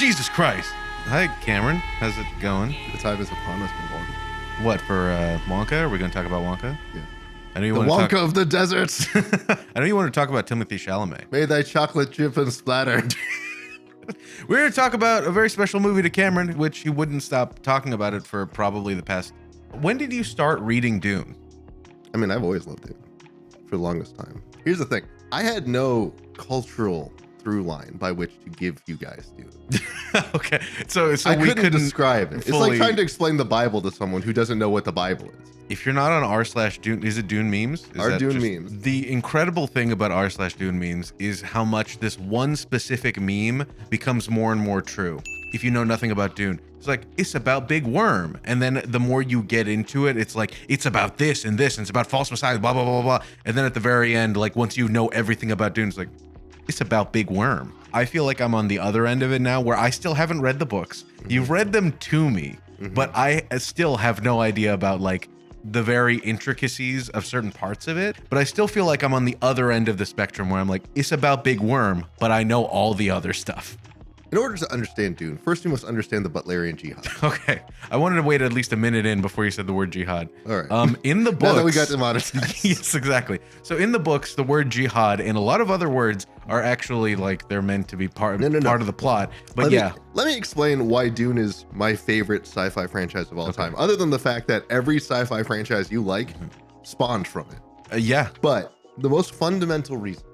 Jesus Christ. Hi, Cameron. How's it going? The time is upon us, Morgan. What, for Wonka? Are we going to talk about Wonka? Yeah. I know you The want to Wonka of the deserts. I know you want to talk about Timothée Chalamet. May thy chocolate drip and splatter. We're going to talk about a very special movie to Cameron, which he wouldn't stop talking about it for probably the past... When did you start reading Dune? I mean, I've always loved it for the longest time. Here's the thing. I had no cultural through line by which to give you guys Dune. Okay. So I we couldn't describe it. It's like trying to explain the Bible to someone who doesn't know what the Bible is. If you're not on r/Dune, is it Dune memes? Dune memes. The incredible thing about r/Dune memes is how much this one specific meme becomes more and more true. If you know nothing about Dune, it's like, it's about Big Worm. And then the more you get into it, it's like, it's about this and this, and it's about false messiahs, blah, blah, blah, blah, blah. And then at the very end, like once you know everything about Dune, it's like, it's about Big Worm. I feel like I'm on the other end of it now, where I still haven't read the books. You've read them to me, but I still have no idea about like the very intricacies of certain parts of it. But I still feel like I'm on the other end of the spectrum, where I'm like, it's about Big Worm, but I know all the other stuff. In order to understand Dune, first you must understand the Butlerian Jihad. Okay. I wanted to wait at least a minute in before you said the word jihad. All right. In the books... Now that we got demonetized. Yes, exactly. So in the books, the word jihad and a lot of other words are actually like they're meant to be part of the plot. But let me explain why Dune is my favorite sci-fi franchise of all time, other than the fact that every sci-fi franchise you like spawned from it. Yeah. But the most fundamental reason,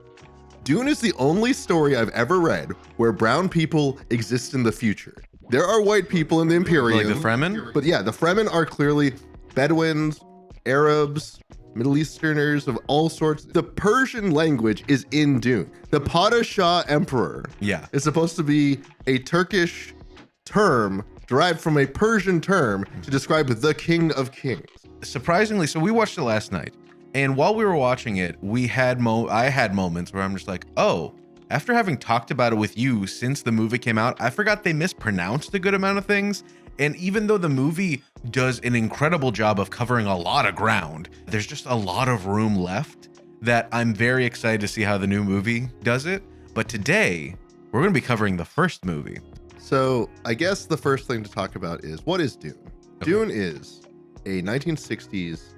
Dune is the only story I've ever read where brown people exist in the future. There are white people in the Imperium. Like the Fremen? But yeah, the Fremen are clearly Bedouins, Arabs, Middle Easterners of all sorts. The Persian language is in Dune. The Padishah Emperor is supposed to be a Turkish term derived from a Persian term to describe the King of Kings. Surprisingly, so we watched it last night. And while we were watching it, I had moments where I'm just like, oh, after having talked about it with you since the movie came out, I forgot they mispronounced a good amount of things. And even though the movie does an incredible job of covering a lot of ground, there's just a lot of room left that I'm very excited to see how the new movie does it. But today, we're going to be covering the first movie. So I guess the first thing to talk about is, what is Dune? Okay. Dune is a 1960s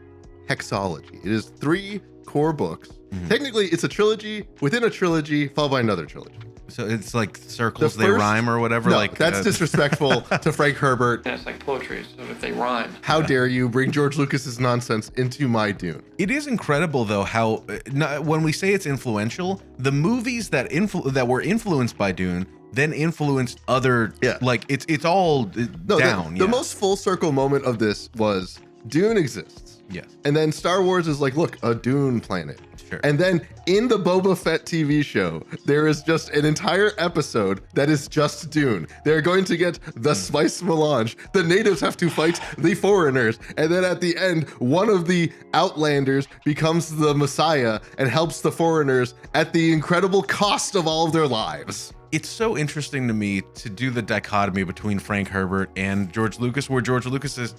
hexology. It is 3 core books. Technically, it's a trilogy within a trilogy followed by another trilogy. So it's like circles, they rhyme or whatever? No, like that's disrespectful to Frank Herbert. Yeah, it's like poetry, so if they rhyme. How dare you bring George Lucas's nonsense into my Dune? It is incredible, though, how when we say it's influential, the movies that were influenced by Dune then influenced other, like it's all down. The most full circle moment of this was Dune exists. Yes. And then Star Wars is like, look, a Dune planet. Sure. And then in the Boba Fett TV show, there is just an entire episode that is just Dune. They're going to get the spice melange. The natives have to fight the foreigners. And then at the end, one of the Outlanders becomes the Messiah and helps the foreigners at the incredible cost of all of their lives. It's so interesting to me to do the dichotomy between Frank Herbert and George Lucas, where George Lucas is,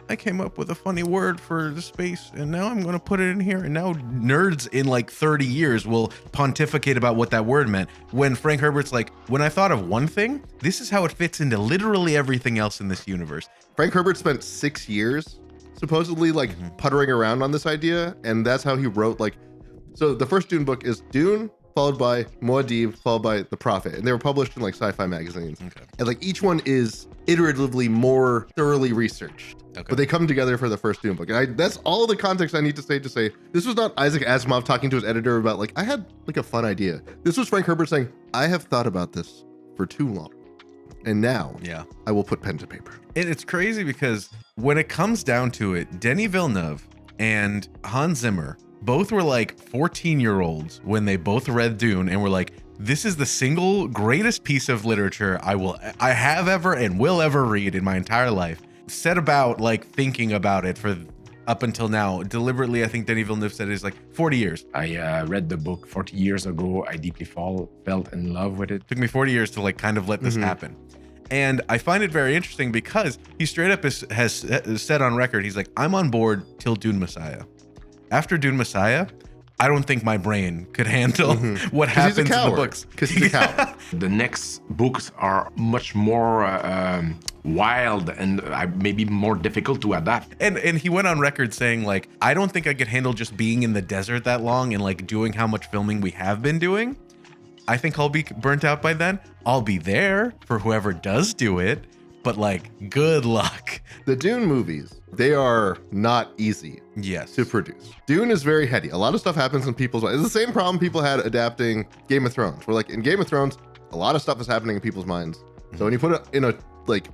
I came up with a funny word for the space and now I'm going to put it in here. And now nerds in like 30 years will pontificate about what that word meant. When Frank Herbert's like, when I thought of one thing, this is how it fits into literally everything else in this universe. Frank Herbert spent 6 years supposedly like puttering around on this idea. And that's how he wrote so the first Dune book is Dune, followed by Muad'Dib, followed by The Prophet. And they were published in like sci-fi magazines. Okay. And like each one is iteratively more thoroughly researched. Okay. But they come together for the first Dune book. And that's all the context I need to say this was not Isaac Asimov talking to his editor about like, I had like a fun idea. This was Frank Herbert saying, I have thought about this for too long. And now I will put pen to paper. And it's crazy because when it comes down to it, Denis Villeneuve and Hans Zimmer both were like 14-year-olds when they both read Dune and were like, this is the single greatest piece of literature I have ever and will ever read in my entire life. Set about like thinking about it for up until now. Deliberately, I think Denis Villeneuve said it is like 40 years. I read the book 40 years ago. I deeply felt in love with it. Took me 40 years to like kind of let this happen. And I find it very interesting because he straight up has said on record, he's like, I'm on board till Dune Messiah. After Dune Messiah, I don't think my brain could handle what happens in the books. Because he's a coward. The next books are much more wild and maybe more difficult to adapt. And he went on record saying, like, I don't think I could handle just being in the desert that long and like doing how much filming we have been doing. I think I'll be burnt out by then. I'll be there for whoever does do it, but like, good luck. The Dune movies, they are not easy to produce. Dune is very heady. A lot of stuff happens in people's minds. It's the same problem people had adapting Game of Thrones. Where like in Game of Thrones, a lot of stuff is happening in people's minds. So when you put it in a like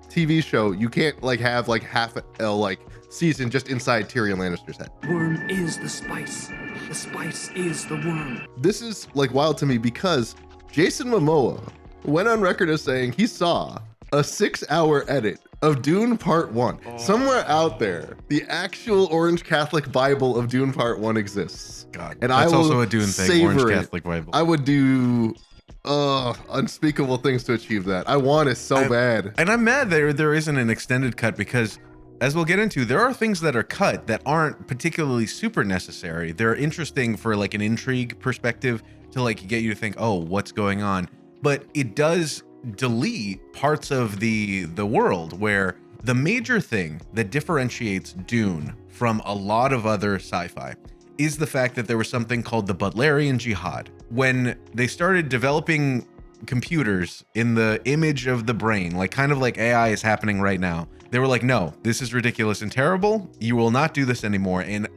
TV show, you can't like have like half a like season just inside Tyrion Lannister's head. Worm is the spice. The spice is the worm. This is like wild to me because Jason Momoa went on record as saying he saw a 6-hour edit of Dune Part 1. Somewhere out there, the actual Orange Catholic Bible of Dune Part 1 exists. God, and that's I will also a Dune thing, Orange Catholic Bible. I would do unspeakable things to achieve that. I want it so bad. And I'm mad there isn't an extended cut because, as we'll get into, there are things that are cut that aren't particularly super necessary. They're interesting for like an intrigue perspective to like get you to think, oh, what's going on? But it does delete parts of the world where the major thing that differentiates Dune from a lot of other sci-fi is the fact that there was something called the Butlerian Jihad. When they started developing computers in the image of the brain, like kind of like AI is happening right now, they were like, no, this is ridiculous and terrible. You will not do this anymore. And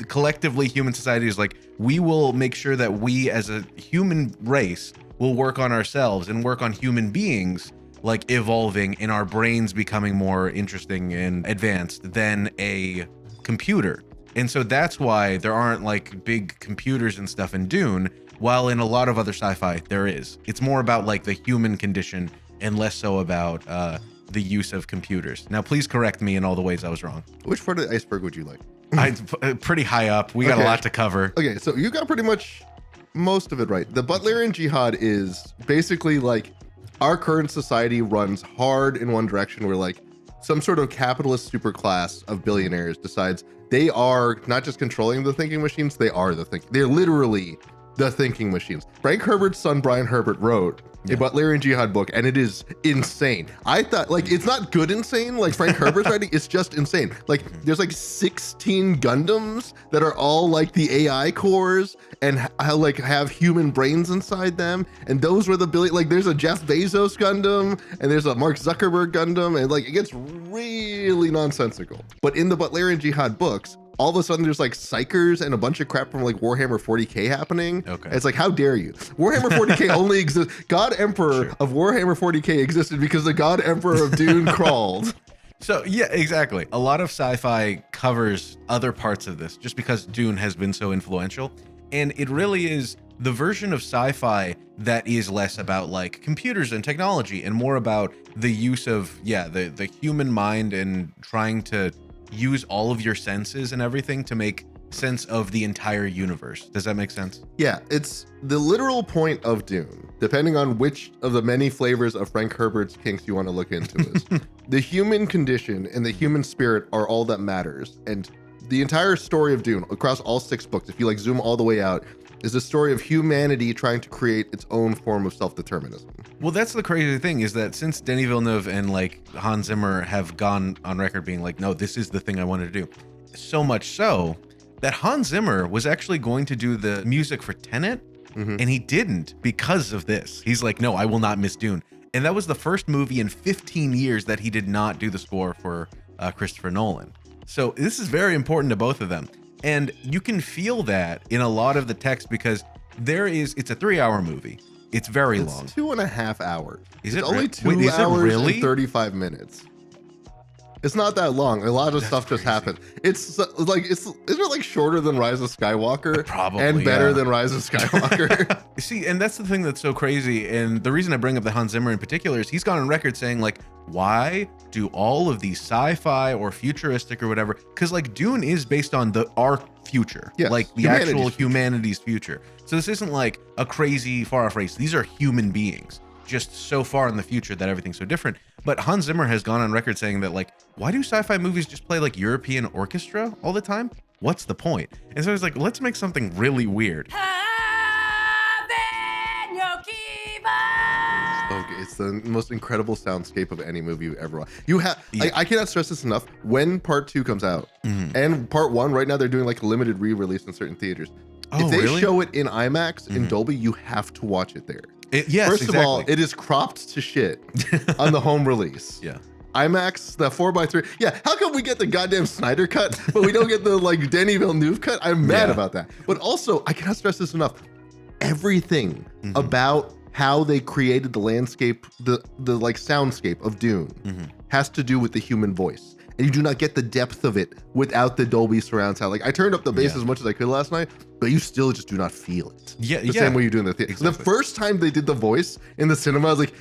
collectively, human society is like, we will make sure that we as a human race will work on ourselves and work on human beings, like evolving and our brains becoming more interesting and advanced than a computer. And so that's why there aren't like big computers and stuff in Dune, while in a lot of other sci-fi there is. It's more about like the human condition and less so about the use of computers. Now, please correct me in all the ways I was wrong. Which part of the iceberg would you like? Pretty high up. We got a lot to cover. Okay, so you got pretty much most of it right. The Butlerian Jihad is basically like our current society runs hard in one direction where like some sort of capitalist superclass of billionaires decides they are not just controlling the thinking machines, they are the thinking. They're literally the thinking machines. Frank Herbert's son, Brian Herbert, wrote a Butlerian Jihad book, and it is insane. I thought, like, it's not good insane, like Frank Herbert's writing, it's just insane. Like, there's like 16 Gundams that are all like the AI cores and like have human brains inside them. And those were the like, there's a Jeff Bezos Gundam and there's a Mark Zuckerberg Gundam, and like, it gets really nonsensical. But in the Butlerian Jihad books, all of a sudden there's like psychers and a bunch of crap from like Warhammer 40k happening. Okay. It's like, how dare you? Warhammer 40k only exists. God Emperor of Warhammer 40k existed because the God Emperor of Dune crawled. So yeah, exactly. A lot of sci-fi covers other parts of this just because Dune has been so influential. And it really is the version of sci-fi that is less about like computers and technology and more about the use of, the human mind and trying to use all of your senses and everything to make sense of the entire universe. Does that make sense? Yeah, it's the literal point of Dune, depending on which of the many flavors of Frank Herbert's kinks you want to look into is. The human condition and the human spirit are all that matters. And the entire story of Dune, across all 6 books, if you like zoom all the way out, is the story of humanity trying to create its own form of self-determinism. Well, that's the crazy thing is that since Denis Villeneuve and like Hans Zimmer have gone on record being like, no, this is the thing I wanted to do. So much so that Hans Zimmer was actually going to do the music for Tenet, and he didn't because of this. He's like, no, I will not miss Dune. And that was the first movie in 15 years that he did not do the score for Christopher Nolan. So this is very important to both of them. And you can feel that in a lot of the text because it's a 3-hour movie. It's very long. 2.5 hours. Is it only 2 hours and 35 minutes? It's not that long. A lot of stuff just happened. It's like, isn't it like shorter than Rise of Skywalker? Probably. And better than Rise of Skywalker. See, and that's the thing that's so crazy. And the reason I bring up the Hans Zimmer in particular is he's gone on record saying like, why do all of these sci-fi or futuristic or whatever? Because like Dune is based on our future, like the actual humanity's future. So this isn't like a crazy far off race. These are human beings just so far in the future that everything's so different. But Hans Zimmer has gone on record saying that like, why do sci-fi movies just play like European orchestra all the time? what's the point? And so I was like, let's make something really weird. Okay, it's the most incredible soundscape of any movie you ever watched. You have, Yeah. I cannot stress this enough. When part 2 comes out, Mhm. and part 1 right now, they're doing like a limited re-release in certain theaters. Oh, if they really? show it in IMAX in Dolby, you have to watch it there. Yes, First exactly. of all, it is cropped to shit on the home release. Yeah. IMAX, the 4x3. Yeah, how come we get the goddamn Snyder cut, but we don't get the like Denis Villeneuve cut? I'm mad Yeah. about that. But also, I cannot stress this enough. Everything Mm-hmm. about how they created the landscape, the like soundscape of Dune, Mm-hmm. has to do with the human voice. And you do not get the depth of it without the Dolby surround sound. Like I turned up the bass Yeah. as much as I could last night, but you still just do not feel it. Yeah, The yeah. same way you do in the theater. Exactly. The first time they did the voice in the cinema, I was like,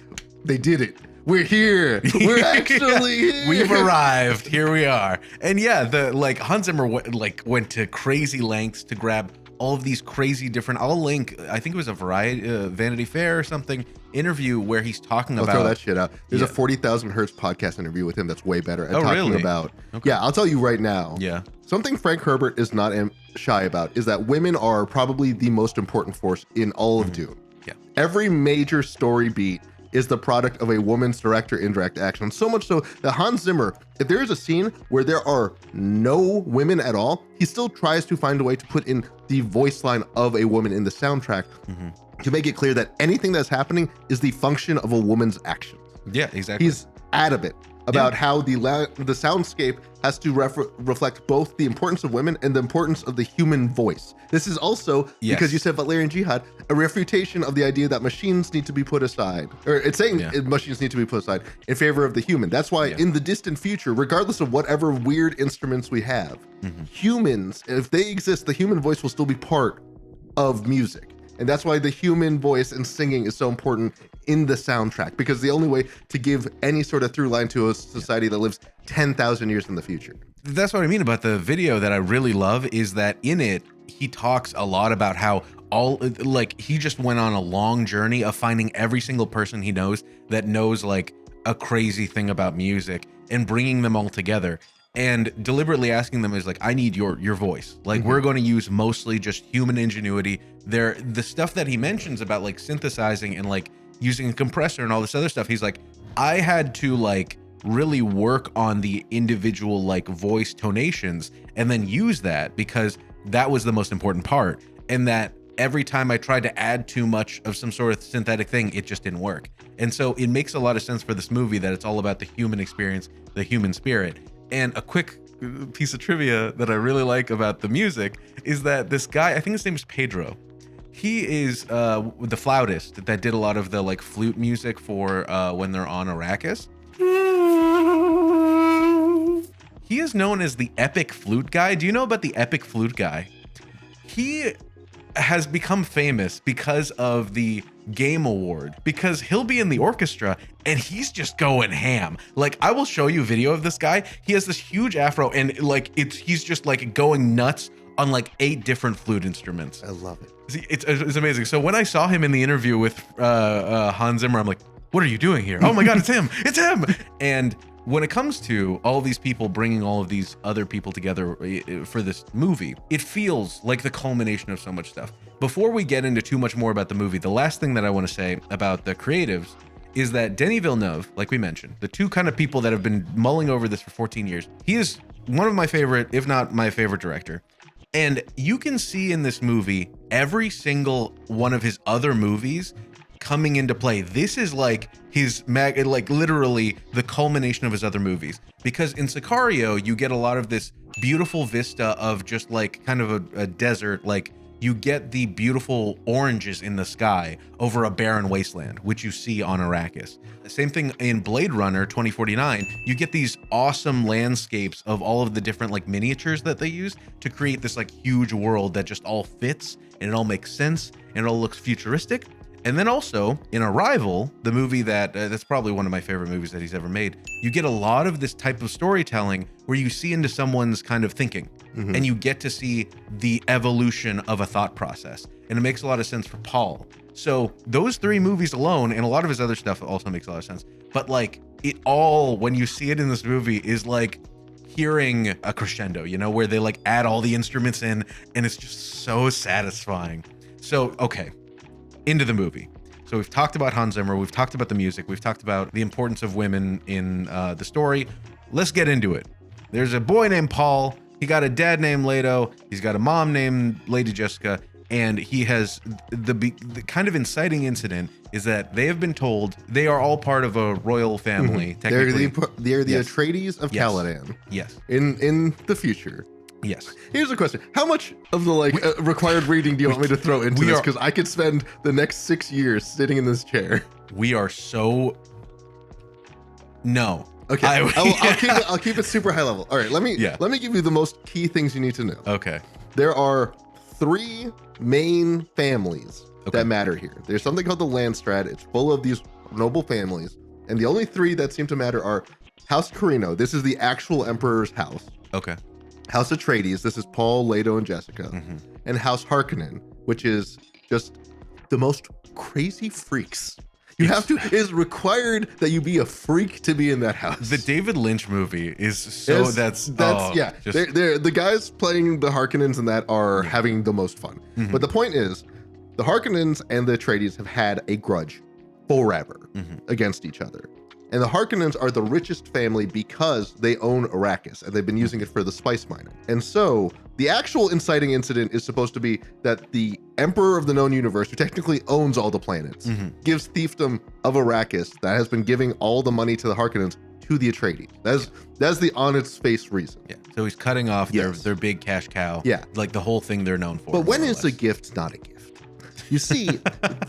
they did it. We're here. We're actually here. We've arrived. Here we are. And yeah, the like Hans Zimmer went to crazy lengths to grab all of these crazy different. I'll link. I think it was a Vanity Fair or something interview where he's talking I'll about. throw that shit out. There's Yeah. a 40,000 Hertz podcast interview with him that's way better. And Oh, talking really? about, Okay. yeah, I'll tell you right now. Yeah. Something Frank Herbert is not shy about is that women are probably the most important force in all of Dune. Yeah. Every major story beat is the product of a woman's direct or indirect action. So much so that Hans Zimmer, if there is a scene where there are no women at all, he still tries to find a way to put in the voice line of a woman in the soundtrack to make it clear that anything that's happening is the function of a woman's actions. Yeah, exactly. He's adamant about how the soundscape has to reflect both the importance of women and the importance of the human voice. This is also, Yes. because you said Valerian Jihad, a refutation of the idea that machines need to be put aside. Or it's saying machines need to be put aside in favor of the human. That's why in the distant future, regardless of whatever weird instruments we have, humans, if they exist, the human voice will still be part of music. And that's why the human voice and singing is so important in the soundtrack, because the only way to give any sort of through line to a society that lives 10,000 years in the future. That's what I mean about the video that I really love is that in it, he talks a lot about how he just went on a long journey of finding every single person he knows that knows like a crazy thing about music and bringing them all together and deliberately asking them is like, I need your voice. Like we're going to use mostly just human ingenuity. The stuff that he mentions about like synthesizing and like using a compressor and all this other stuff. He's like, I had to like really work on the individual like voice tonations and then use that because that was the most important part. And that every time I tried to add too much of some sort of synthetic thing, it just didn't work. And so it makes a lot of sense for this movie that it's all about the human experience, the human spirit. And a quick piece of trivia that I really like about the music is that this guy, I think his name is Pedro. He is the flautist that did a lot of the like flute music for when they're on Arrakis. He is known as the Epic Flute Guy. Do you know about the Epic Flute Guy? He has become famous because of the Game Award, because he'll be in the orchestra and he's just going ham. Like I will show you a video of this guy. He has this huge afro and like he's just like going nuts on like 8 different flute instruments. I love it. See, it's amazing. So when I saw him in the interview with Hans Zimmer, I'm like, what are you doing here? Oh my God, it's him. It's him. And when it comes to all these people bringing all of these other people together for this movie, it feels like the culmination of so much stuff. Before we get into too much more about the movie, the last thing that I want to say about the creatives is that Denis Villeneuve, like we mentioned, the two kind of people that have been mulling over this for 14 years, he is one of my favorite, if not my favorite director. And you can see in this movie every single one of his other movies coming into play. This is like his like literally the culmination of his other movies, because in Sicario you get a lot of this beautiful vista of just like kind of a desert. Like you get the beautiful oranges in the sky over a barren wasteland, which you see on Arrakis. Same thing in Blade Runner 2049. You get these awesome landscapes of all of the different like miniatures that they use to create this like huge world that just all fits and it all makes sense and it all looks futuristic. And then also in Arrival, the movie that's probably one of my favorite movies that he's ever made, you get a lot of this type of storytelling where you see into someone's kind of thinking and you get to see the evolution of a thought process. And it makes a lot of sense for Paul. So those 3 movies alone, and a lot of his other stuff also makes a lot of sense. But like it all, when you see it in this movie, is like hearing a crescendo, you know, where they like add all the instruments in, and it's just so satisfying. So, okay, into the movie. So we've talked about Hans Zimmer, we've talked about the music, we've talked about the importance of women in the story. Let's get into it. There's a boy named Paul. He got a dad named Leto. He's got a mom named Lady Jessica. And he has the kind of inciting incident is that they have been told they are all part of a royal family. Technically, they're the Atreides of Caladan. Yes. In the future. Yes. Here's a question: how much of the required reading do you want me to throw into this? Because I could spend the next 6 years sitting in this chair. We are so. No. Okay. I'll keep it super high level. All right. Let me give you the most key things you need to know. Okay. There are 3 main families that matter here. There's something called the Landstrat. It's full of these noble families, and the only 3 that seem to matter are House Carino. This is the actual emperor's house. Okay. House Atreides. This is Paul, Leto, and Jessica. And House Harkonnen, which is just the most crazy freaks. It is required that you be a freak to be in that house. The David Lynch movie is so the guys playing the Harkonnens in that are having the most fun. But the point is, the Harkonnens and the Atreides have had a grudge forever against each other. And the Harkonnens are the richest family because they own Arrakis, and they've been using it for the spice mining. And so the actual inciting incident is supposed to be that the Emperor of the known universe, who technically owns all the planets, gives fiefdom of Arrakis that has been giving all the money to the Harkonnens to the Atreides. That's the on its face reason. Yeah. So he's cutting off their big cash cow. Yeah. Like the whole thing they're known for. But when is a gift not a gift? You see,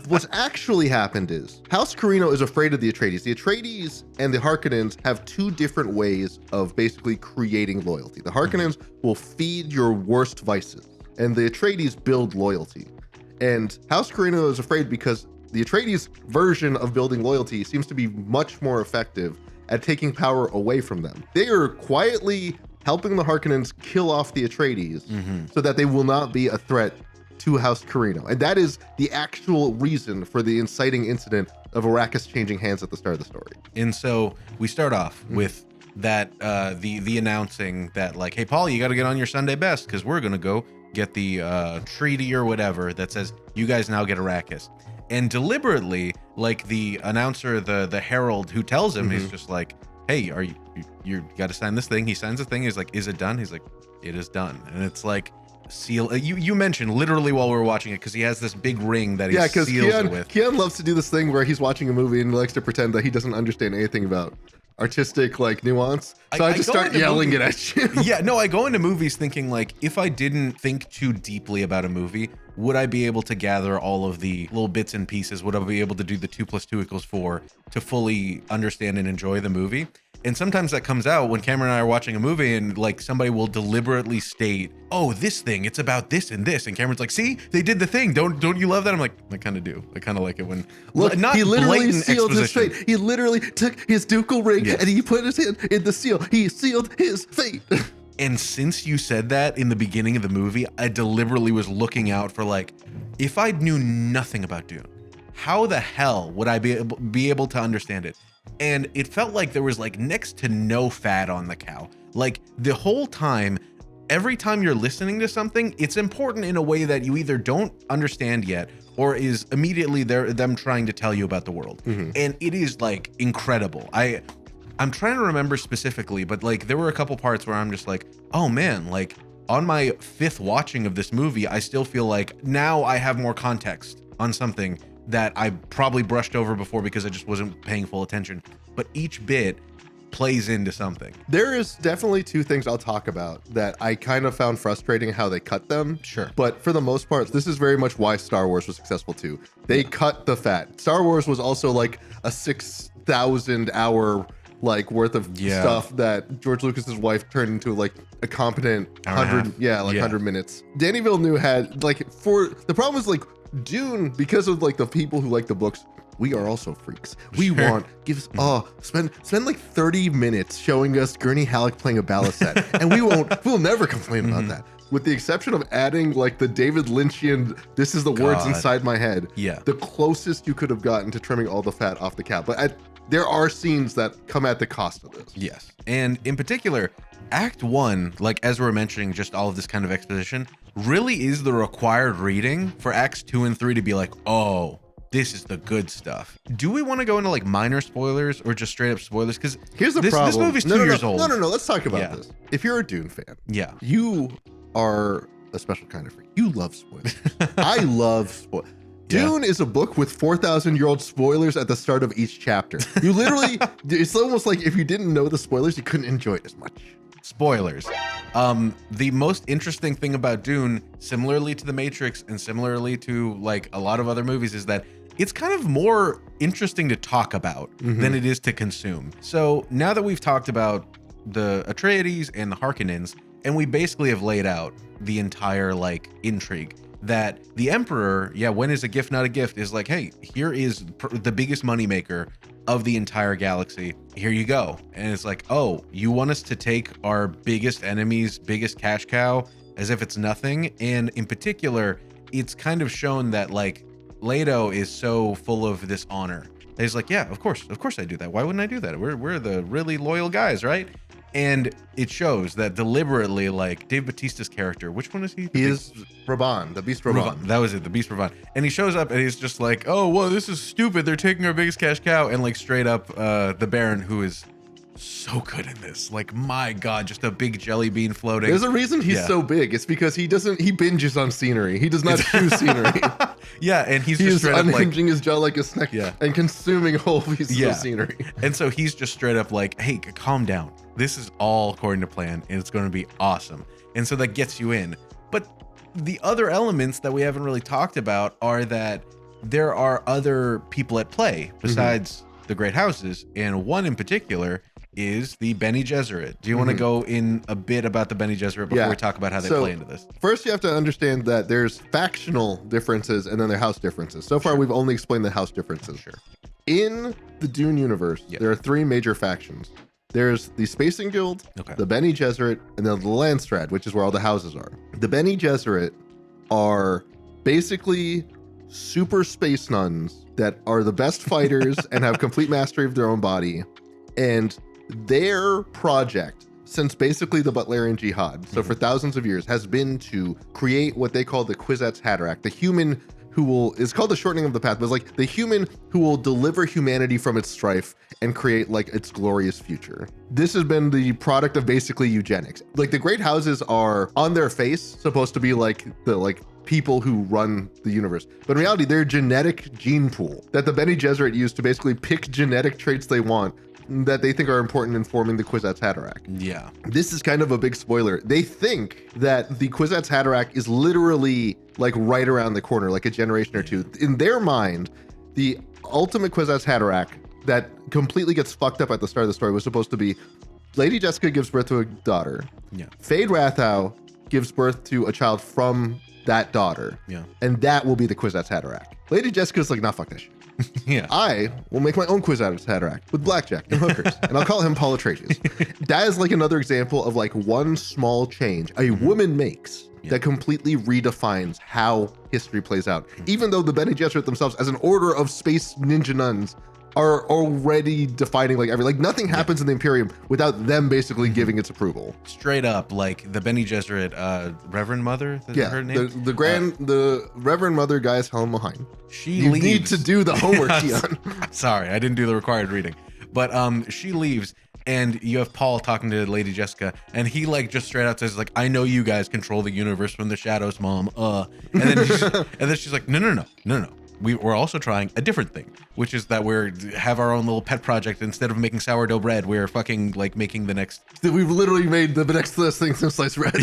what's actually happened is House Carino is afraid of the Atreides. The Atreides and the Harkonnens have 2 different ways of basically creating loyalty. The Harkonnens will feed your worst vices, and the Atreides build loyalty. And House Carino is afraid because the Atreides version of building loyalty seems to be much more effective at taking power away from them. They are quietly helping the Harkonnens kill off the Atreides so that they will not be a threat to House Carino. And that is the actual reason for the inciting incident of Arrakis changing hands at the start of the story. And so we start off with that the announcing that like, hey Paul, you got to get on your Sunday best because we're gonna go get the treaty or whatever that says you guys now get Arrakis. And deliberately, like the announcer, the herald who tells him, he's just like, hey, are you got to sign this thing? He signs the thing. He's like, is it done? He's like, it is done. And it's like, seal. You mentioned literally while we were watching it because he has this big ring that he seals it with. Keanu loves to do this thing where he's watching a movie and likes to pretend that he doesn't understand anything about artistic nuance. So I just start yelling it at you. Yeah, no, I go into movies thinking like, if I didn't think too deeply about a movie, would I be able to gather all of the little bits and pieces? Would I be able to do the 2 + 2 = 4 to fully understand and enjoy the movie? And sometimes that comes out when Cameron and I are watching a movie and like somebody will deliberately state, oh, this thing, it's about this and this. And Cameron's like, see, they did the thing. Don't you love that? I'm like, I kind of do. I kind of like it when not he literally sealed his fate. He literally took his ducal ring and he put his hand in the seal. He sealed his fate. And since you said that in the beginning of the movie, I deliberately was looking out for like, if I knew nothing about Dune, how the hell would I be able to understand it? And it felt like there was like next to no fat on the cow. Like the whole time, every time you're listening to something, it's important in a way that you either don't understand yet or is immediately them trying to tell you about the world. And it is like incredible. I'm trying to remember specifically, but like there were a couple parts where I'm just like, oh man, like on my 5th watching of this movie, I still feel like now I have more context on something that I probably brushed over before because I just wasn't paying full attention. But each bit plays into something. There is definitely 2 things I'll talk about that I kind of found frustrating how they cut them. Sure. But for the most part, this is very much why Star Wars was successful too. They cut the fat. Star Wars was also like a 6,000 hour worth of stuff that George Lucas's wife turned into like a competent 100 minutes. Denis Villeneuve had the problem is like Dune, because of like the people who like the books, we are also freaks. We want spend like 30 minutes showing us Gurney Halleck playing a balisette, and we'll never complain about that. With the exception of adding like the David Lynchian, this is the words inside my head. Yeah. The closest you could have gotten to trimming all the fat off the cow. But there are scenes that come at the cost of this. Yes. And in particular, Act 1, like as we're mentioning, just all of this kind of exposition, really is the required reading for Acts 2 and 3 to be like, oh, this is the good stuff. Do we want to go into like minor spoilers or just straight up spoilers? Because here's the problem. This movie's 2 years old. No. Let's talk about this. If you're a Dune fan, you are a special kind of freak. You love spoilers. I love spoilers. Dune is a book with 4,000-year-old spoilers at the start of each chapter. You literally, it's almost like if you didn't know the spoilers, you couldn't enjoy it as much. Spoilers. The most interesting thing about Dune, similarly to The Matrix and similarly to like a lot of other movies, is that it's kind of more interesting to talk about than it is to consume. So now that we've talked about the Atreides and the Harkonnens, and we basically have laid out the entire like intrigue, that the Emperor, when is a gift not a gift, is like, hey, here is the biggest moneymaker of the entire galaxy. Here you go. And it's like, oh, you want us to take our biggest enemy's biggest cash cow as if it's nothing? And in particular, it's kind of shown that like Leto is so full of this honor. And he's like, yeah, of course I do that. Why wouldn't I do that? We're the really loyal guys, right? And it shows that deliberately, like Dave Bautista's character, which one is he? He is Raban, the Beast Raban. That was it, the Beast Raban. And he shows up and he's just like, oh, well, this is stupid. They're taking our biggest cash cow. And like straight up, the Baron, who is so good in this. Like, my God, just a big jelly bean floating. There's a reason he's so big. It's because he binges on scenery. He does not chew scenery. And he's just straight unhinging his jaw like a snake and consuming whole pieces of scenery. And so he's just straight up like, hey, calm down. This is all according to plan and it's going to be awesome. And so that gets you in. But the other elements that we haven't really talked about are that there are other people at play besides the great houses. And one in particular is the Bene Gesserit. Do you want to go in a bit about the Bene Gesserit before we talk about how they play into this? First, you have to understand that there's factional differences and then there are house differences. So far, we've only explained the house differences. In the Dune universe, there are three major factions. There's the Spacing Guild, the Bene Gesserit, and then the Landstrad, which is where all the houses are. The Bene Gesserit are basically super space nuns that are the best fighters and have complete mastery of their own body. And their project, since basically the Butlerian Jihad, so for thousands of years, has been to create what they call the Quonset Hasarak, the human who will, it's called the shortening of the path, but it's like the human who will deliver humanity from its strife and create like its glorious future. This has been the product of basically eugenics. Like the great houses are on their face supposed to be like the people who run the universe, but in reality they're a genetic gene pool that the Bene Gesserit use to basically pick genetic traits they want that they think are important in forming the Quonset Hasarak. Yeah. This is kind of a big spoiler. They think that the Quonset Hasarak is literally like right around the corner, like a generation or two. In their mind, the ultimate Quonset Hasarak that completely gets fucked up at the start of the story was supposed to be Lady Jessica gives birth to a daughter. Yeah. Fade Rathau gives birth to a child from that daughter. Yeah. And that will be the Quonset Hasarak. Lady Jessica's like, nah, fuck that shit. Yeah. I will make my own Quonset Hasarak with blackjack and hookers, and I'll call him Paul Atreides. That is like another example of like one small change a woman makes that completely redefines how history plays out. Even though the Bene Gesserit themselves, as an order of space ninja nuns, are already defining like nothing happens in the Imperium without them basically giving its approval. Straight up, like the Bene Gesserit Reverend Mother, her name? The Reverend Mother Gaius Helen Mahine. You leaves. Need to do the homework, Keon. Sorry, I didn't do the required reading. But she leaves and you have Paul talking to Lady Jessica and he like just straight out says like, I know you guys control the universe from the shadows, Mom. And then she's like, no. We're also trying a different thing, which is that we're have our own little pet project. Instead of making sourdough bread, we're fucking like making the next. We've literally made the next thing since sliced bread.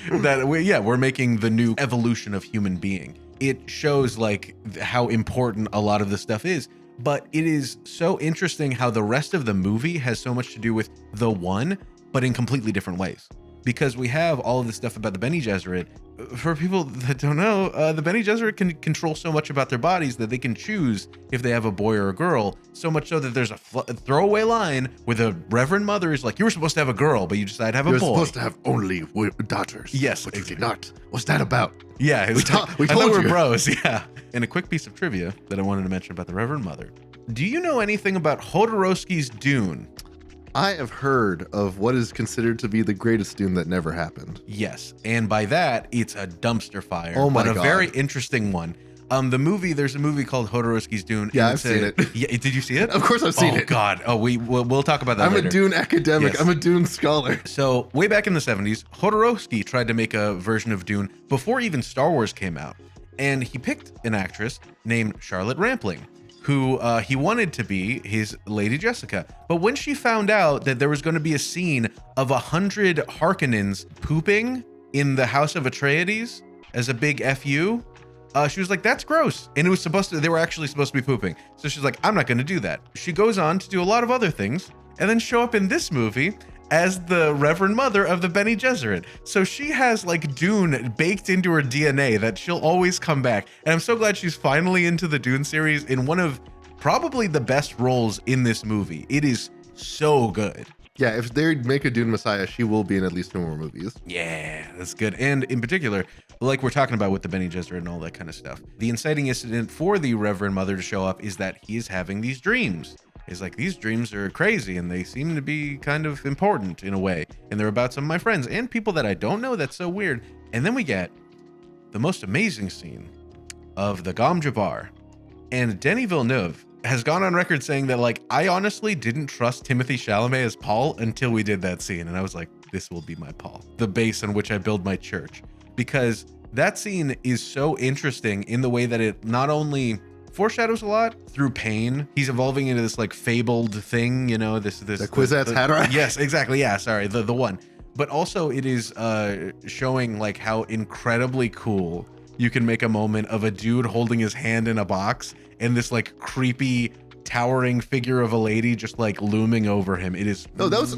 We're making the new evolution of human being. It shows like how important a lot of this stuff is, but it is so interesting how the rest of the movie has so much to do with the one, but in completely different ways. Because we have all of this stuff about the Bene Gesserit. For people that don't know, the Bene Gesserit can control so much about their bodies that they can choose if they have a boy or a girl, so much so that there's a throwaway line where the Reverend Mother is like, you were supposed to have a girl, but you decided to have a boy. You're supposed to have only daughters. Yes. But you did not. What's that about? Yeah. We I told thought you. we're bros, yeah. And a quick piece of trivia that I wanted to mention about the Reverend Mother Do you know anything about Jodorowsky's Dune? I have heard of what is considered to be the greatest Dune that never happened. Yes, and by that, it's a dumpster fire. Oh my but a God. very interesting one. There's a movie called Jodorowsky's Dune. Yeah, and I've seen it. Yeah, did you see it? Of course I've seen it. Oh God. Oh, we'll talk about that I'm later. a Dune academic. Yes. I'm a Dune scholar. So way back in the 70s, Jodorowsky tried to make a version of Dune before even Star Wars came out. And he picked an actress named Charlotte Rampling, who he wanted to be his Lady Jessica. But when she found out that there was going to be a scene of 100 Harkonnens pooping in the House of Atreides as a big FU, she was like, that's gross. And they were actually supposed to be pooping. So she's like, I'm not going to do that. She goes on to do a lot of other things and then show up in this movie as the Reverend Mother of the Bene Gesserit. So she has like Dune baked into her DNA that she'll always come back. And I'm so glad she's finally into the Dune series in one of probably the best roles in this movie. It is so good. Yeah, if they make a Dune Messiah, she will be in at least 2 more movies. Yeah, that's good. And in particular, like we're talking about with the Bene Gesserit and all that kind of stuff, the inciting incident for the Reverend Mother to show up is that he is having these dreams. It's like, these dreams are crazy and they seem to be kind of important in a way. And they're about some of my friends and people that I don't know. That's so weird. And then we get the most amazing scene of the Jabbar. And Denis Villeneuve has gone on record saying that, like, I honestly didn't trust Timothée Chalamet as Paul until we did that scene. And I was like, this will be my Paul, the base on which I build my church. Because that scene is so interesting in the way that it not only foreshadows a lot through pain. He's evolving into this like fabled thing, you know, this The Quonset Hasarak? Yes, exactly. Yeah, sorry, the one. But also it is showing like how incredibly cool you can make a moment of a dude holding his hand in a box and this like creepy towering figure of a lady just like looming over him. It is No, that was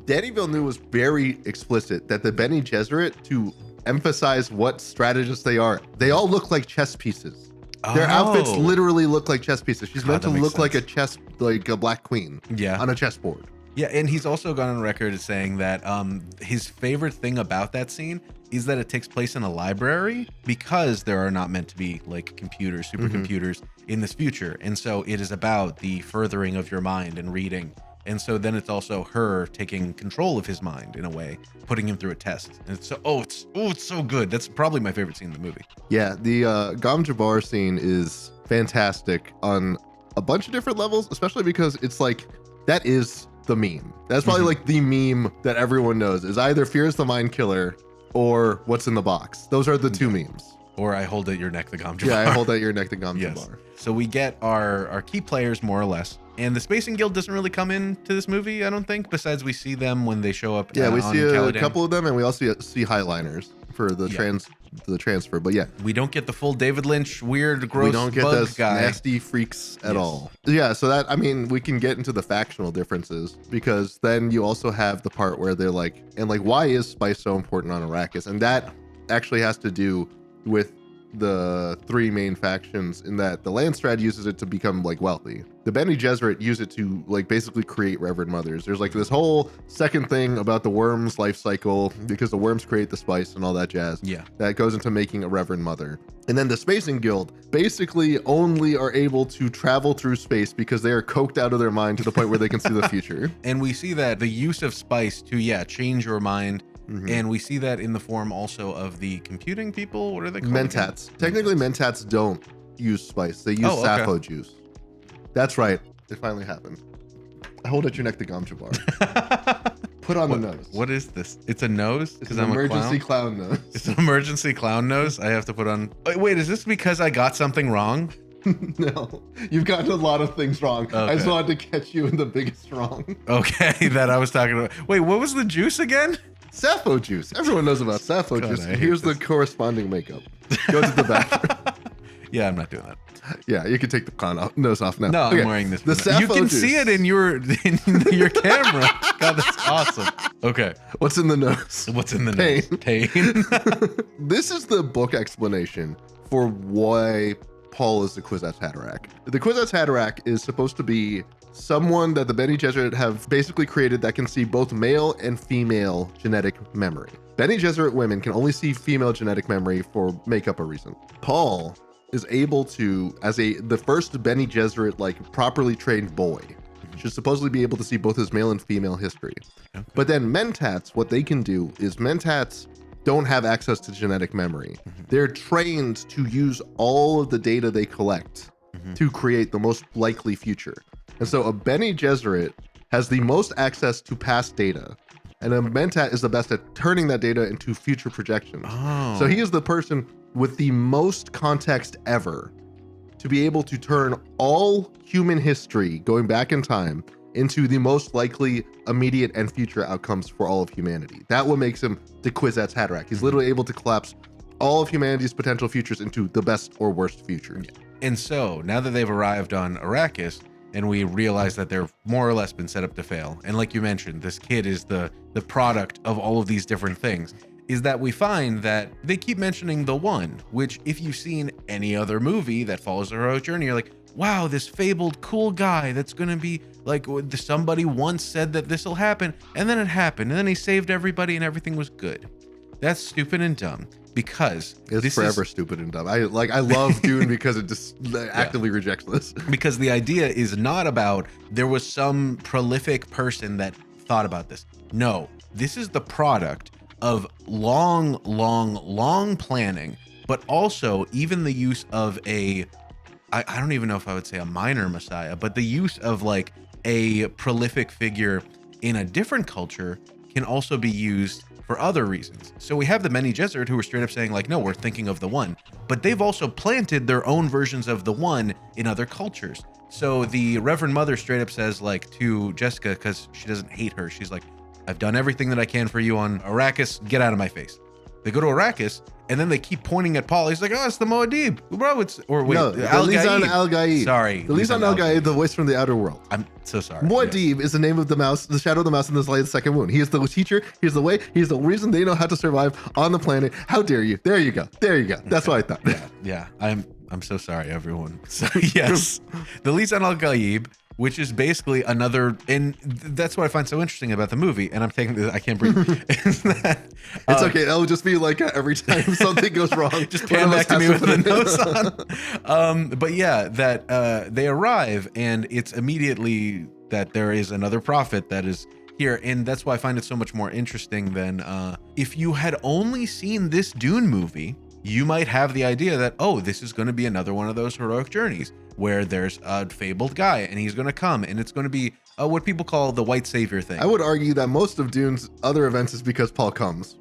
Denis Villeneuve was very explicit that the Bene Gesserit, to emphasize what strategists they are, they all look like chess pieces. Their outfits literally look like chess pieces. She's meant to look like a black queen on a chessboard. Yeah, and he's also gone on record as saying that his favorite thing about that scene is that it takes place in a library because there are not meant to be like computers, supercomputers in this future. And so it is about the furthering of your mind and reading. And so then it's also her taking control of his mind in a way, putting him through a test. And it's so, it's so good. That's probably my favorite scene in the movie. Yeah, the Jabbar scene is fantastic on a bunch of different levels, especially because it's like, that is the meme. That's probably like the meme that everyone knows is either Fear is the Mind Killer or What's in the Box. Those are the two memes. Or I hold at your neck the Jabbar. Yeah, I hold at your neck the Jabbar. Yes. So we get our key players more or less. And the Spacing Guild doesn't really come into this movie, I don't think, besides we see them when they show up. Yeah, we on see a Caladan. couple of them, and we also see highliners for the transfer. But yeah, we don't get the full David Lynch weird, gross we don't get bug those guy. nasty freaks at all. Yeah, so that, I mean, we can get into the factional differences because then you also have the part where they're like, and like, why is spice so important on Arrakis? And that actually has to do with the 3 main factions, in that the Landstrad uses it to become like wealthy. The Bene Gesserit use it to like basically create Reverend Mothers. There's like this whole second thing about the worm's life cycle because the worms create the spice and all that jazz. Yeah. That goes into making a Reverend Mother. And then the Spacing Guild basically only are able to travel through space because they are coked out of their mind to the point where they can see the future. And we see that the use of spice to, change your mind. And we see that in the form also of the computing people. What are they called? Mentats. Technically, Mentats don't use spice. They use Sappho juice. That's right. It finally happened. I hold at your neck the Jabbar. Put on the nose. What is this? It's a nose? Because I'm an emergency clown nose. It's an emergency clown nose I have to put on. Wait, is this because I got something wrong? No, you've gotten a lot of things wrong. Okay. I just wanted to catch you in the biggest wrong. Okay, that I was talking about. Wait, what was the juice again? Sappho juice. Everyone knows about Sappho God, juice. I hate Here's the this. corresponding makeup. Go to the bathroom. Yeah, I'm not doing that. Yeah, you can take the clown nose off now. No, Okay, I'm wearing this. The for now. You Sappho can juice. see it in your camera. God, that's awesome. Okay, What's in the nose? what's in the Pain. nose? Pain. This is the book explanation for why Paul is the Quonset Hasarak. The Quonset Hasarak is supposed to be someone that the Bene Gesserit have basically created that can see both male and female genetic memory. Bene Gesserit women can only see female genetic memory for makeup a reason. Paul is able to, as the first Bene Gesserit like properly trained boy, should supposedly be able to see both his male and female history. Okay. But then mentats, what they can do is mentats don't have access to genetic memory. They're trained to use all of the data they collect to create the most likely future. And so a Bene Gesserit has the most access to past data, and a mentat is the best at turning that data into future projections. Oh. So he is the person with the most context ever to be able to turn all human history going back in time into the most likely immediate and future outcomes for all of humanity. That what makes him the Quonset Hasarak. He's literally able to collapse all of humanity's potential futures into the best or worst futures. And so now that they've arrived on Arrakis, and we realize that they're more or less been set up to fail, and like you mentioned, this kid is the product of all of these different things, is that we find that they keep mentioning the one, which if you've seen any other movie that follows the heroic journey, you're like, wow, this fabled cool guy that's gonna be like, somebody once said that this will happen, and then it happened, and then he saved everybody and everything was good. That's stupid and dumb, because It's forever stupid and dumb. I love Dune because it just actively rejects this. Because the idea is not about there was some prolific person that thought about this. No, this is the product of long planning, but also even the use of I don't even know if I would say a minor messiah, but the use of like a prolific figure in a different culture can also be used for other reasons. So we have the Bene Gesserit who are straight up saying like, no, we're thinking of the one, but they've also planted their own versions of the one in other cultures. So the Reverend Mother straight up says like to Jessica, because she doesn't hate her, she's like, I've done everything that I can for you on Arrakis, get out of my face. They go to Arrakis, and then they keep pointing at Paul. He's like, oh, it's the Muad'Dib. Bro, Lisan al-Gaib. Sorry. The Lisan al-Gaib, the voice from the outer world. I'm so sorry. Muad'Dib is the name of the mouse, the shadow of the mouse in the Light of the Second Moon. He is the teacher. He's the way. He's the reason they know how to survive on the planet. How dare you? There you go. There you go. That's what I thought. Yeah. I'm so sorry, everyone. So yes, the Lisan al-Gaib, which is basically another, and that's what I find so interesting about the movie. And I'm taking this, I can't breathe. Is that, it's okay. It'll just be like every time something goes wrong, just pan back to me with the nose on. But yeah, that they arrive, and it's immediately that there is another prophet that is here, and that's why I find it so much more interesting than if you had only seen this Dune movie. You might have the idea that, oh, this is going to be another one of those heroic journeys where there's a fabled guy and he's going to come, and it's going to be what people call the white savior thing. I would argue that most of Dune's other events is because Paul comes,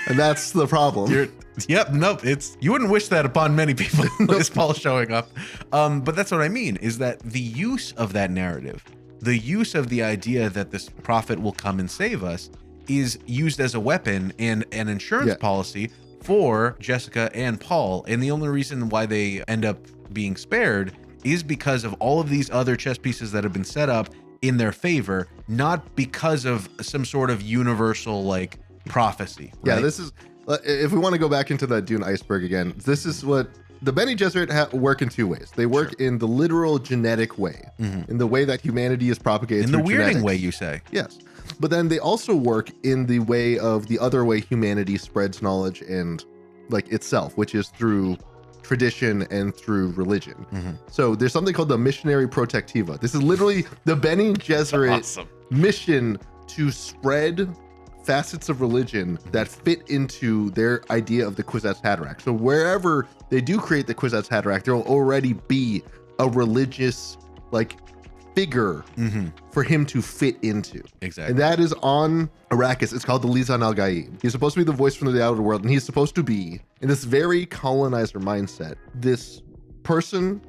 and that's the problem. You wouldn't wish that upon many people. Is Paul showing up? But that's what I mean, is that the use of that narrative, the use of the idea that this prophet will come and save us, is used as a weapon and an insurance policy for Jessica and Paul. And the only reason why they end up being spared is because of all of these other chess pieces that have been set up in their favor, not because of some sort of universal like prophecy. Right? Yeah, this is, if we want to go back into that Dune iceberg again, this is what the Bene Gesserit work in two ways. They work in the literal genetic way, in the way that humanity is propagated in the through weirding genetics. way, you say. Yes. But then they also work in the way of the other way humanity spreads knowledge and like itself, which is through tradition and through religion. So there's something called the Missionary Protectiva. This is literally the Bene Gesserit mission to spread facets of religion that fit into their idea of the Quonset Hasarak. So wherever they do create the Quonset Hasarak, there will already be a religious like figure for him to fit into. Exactly. And that is on Arrakis. It's called the Lisan al-Gaib. He's supposed to be the voice from the outer world, and he's supposed to be, in this very colonizer mindset, this person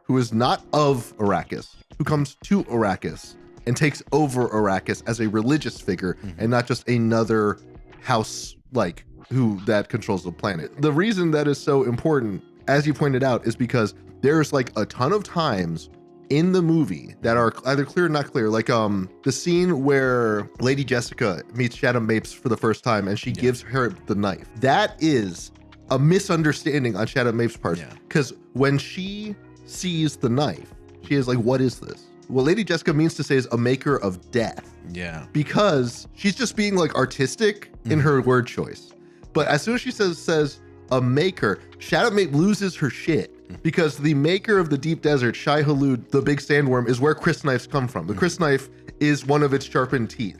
who is not of Arrakis, who comes to Arrakis and takes over Arrakis as a religious figure and not just another house like who that controls the planet. The reason that is so important, as you pointed out, is because there's like a ton of times in the movie that are either clear or not clear, like the scene where Lady Jessica meets Shadow Mapes for the first time and she gives her the knife. That is a misunderstanding on Shadow Mapes' part, because when she sees the knife, she is like, what is this? What Lady Jessica means to say is a maker of death. Yeah. Because she's just being like artistic in her word choice. But as soon as she says a maker, Shadow Mape loses her shit because the maker of the deep desert, Shai Hulud, the big sandworm, is where crysknives come from. The crysknife is one of its sharpened teeth.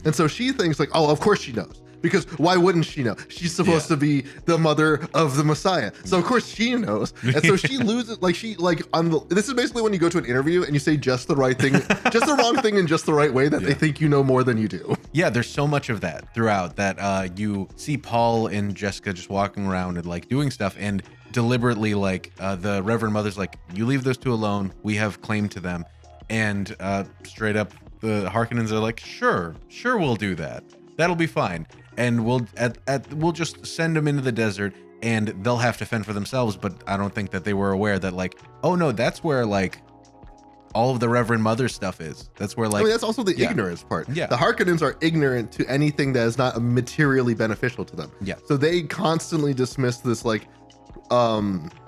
And so she thinks like, oh, of course she knows. Because why wouldn't she know? She's supposed to be the mother of the Messiah. So of course she knows. And so she loses, this is basically when you go to an interview and you say just the right thing, just the wrong thing in just the right way that they think you know more than you do. Yeah, there's so much of that throughout that you see Paul and Jessica just walking around and like doing stuff and deliberately like the Reverend Mother's like, you leave those two alone. We have claim to them. And straight up the Harkonnens are like, sure, we'll do that. That'll be fine. And we'll just send them into the desert and they'll have to fend for themselves. But I don't think that they were aware that like, oh no, that's where like all of the Reverend Mother stuff is. That's where like, I mean, that's also the ignorance part. Yeah. The Harkonnens are ignorant to anything that is not materially beneficial to them. Yeah. So they constantly dismiss this like,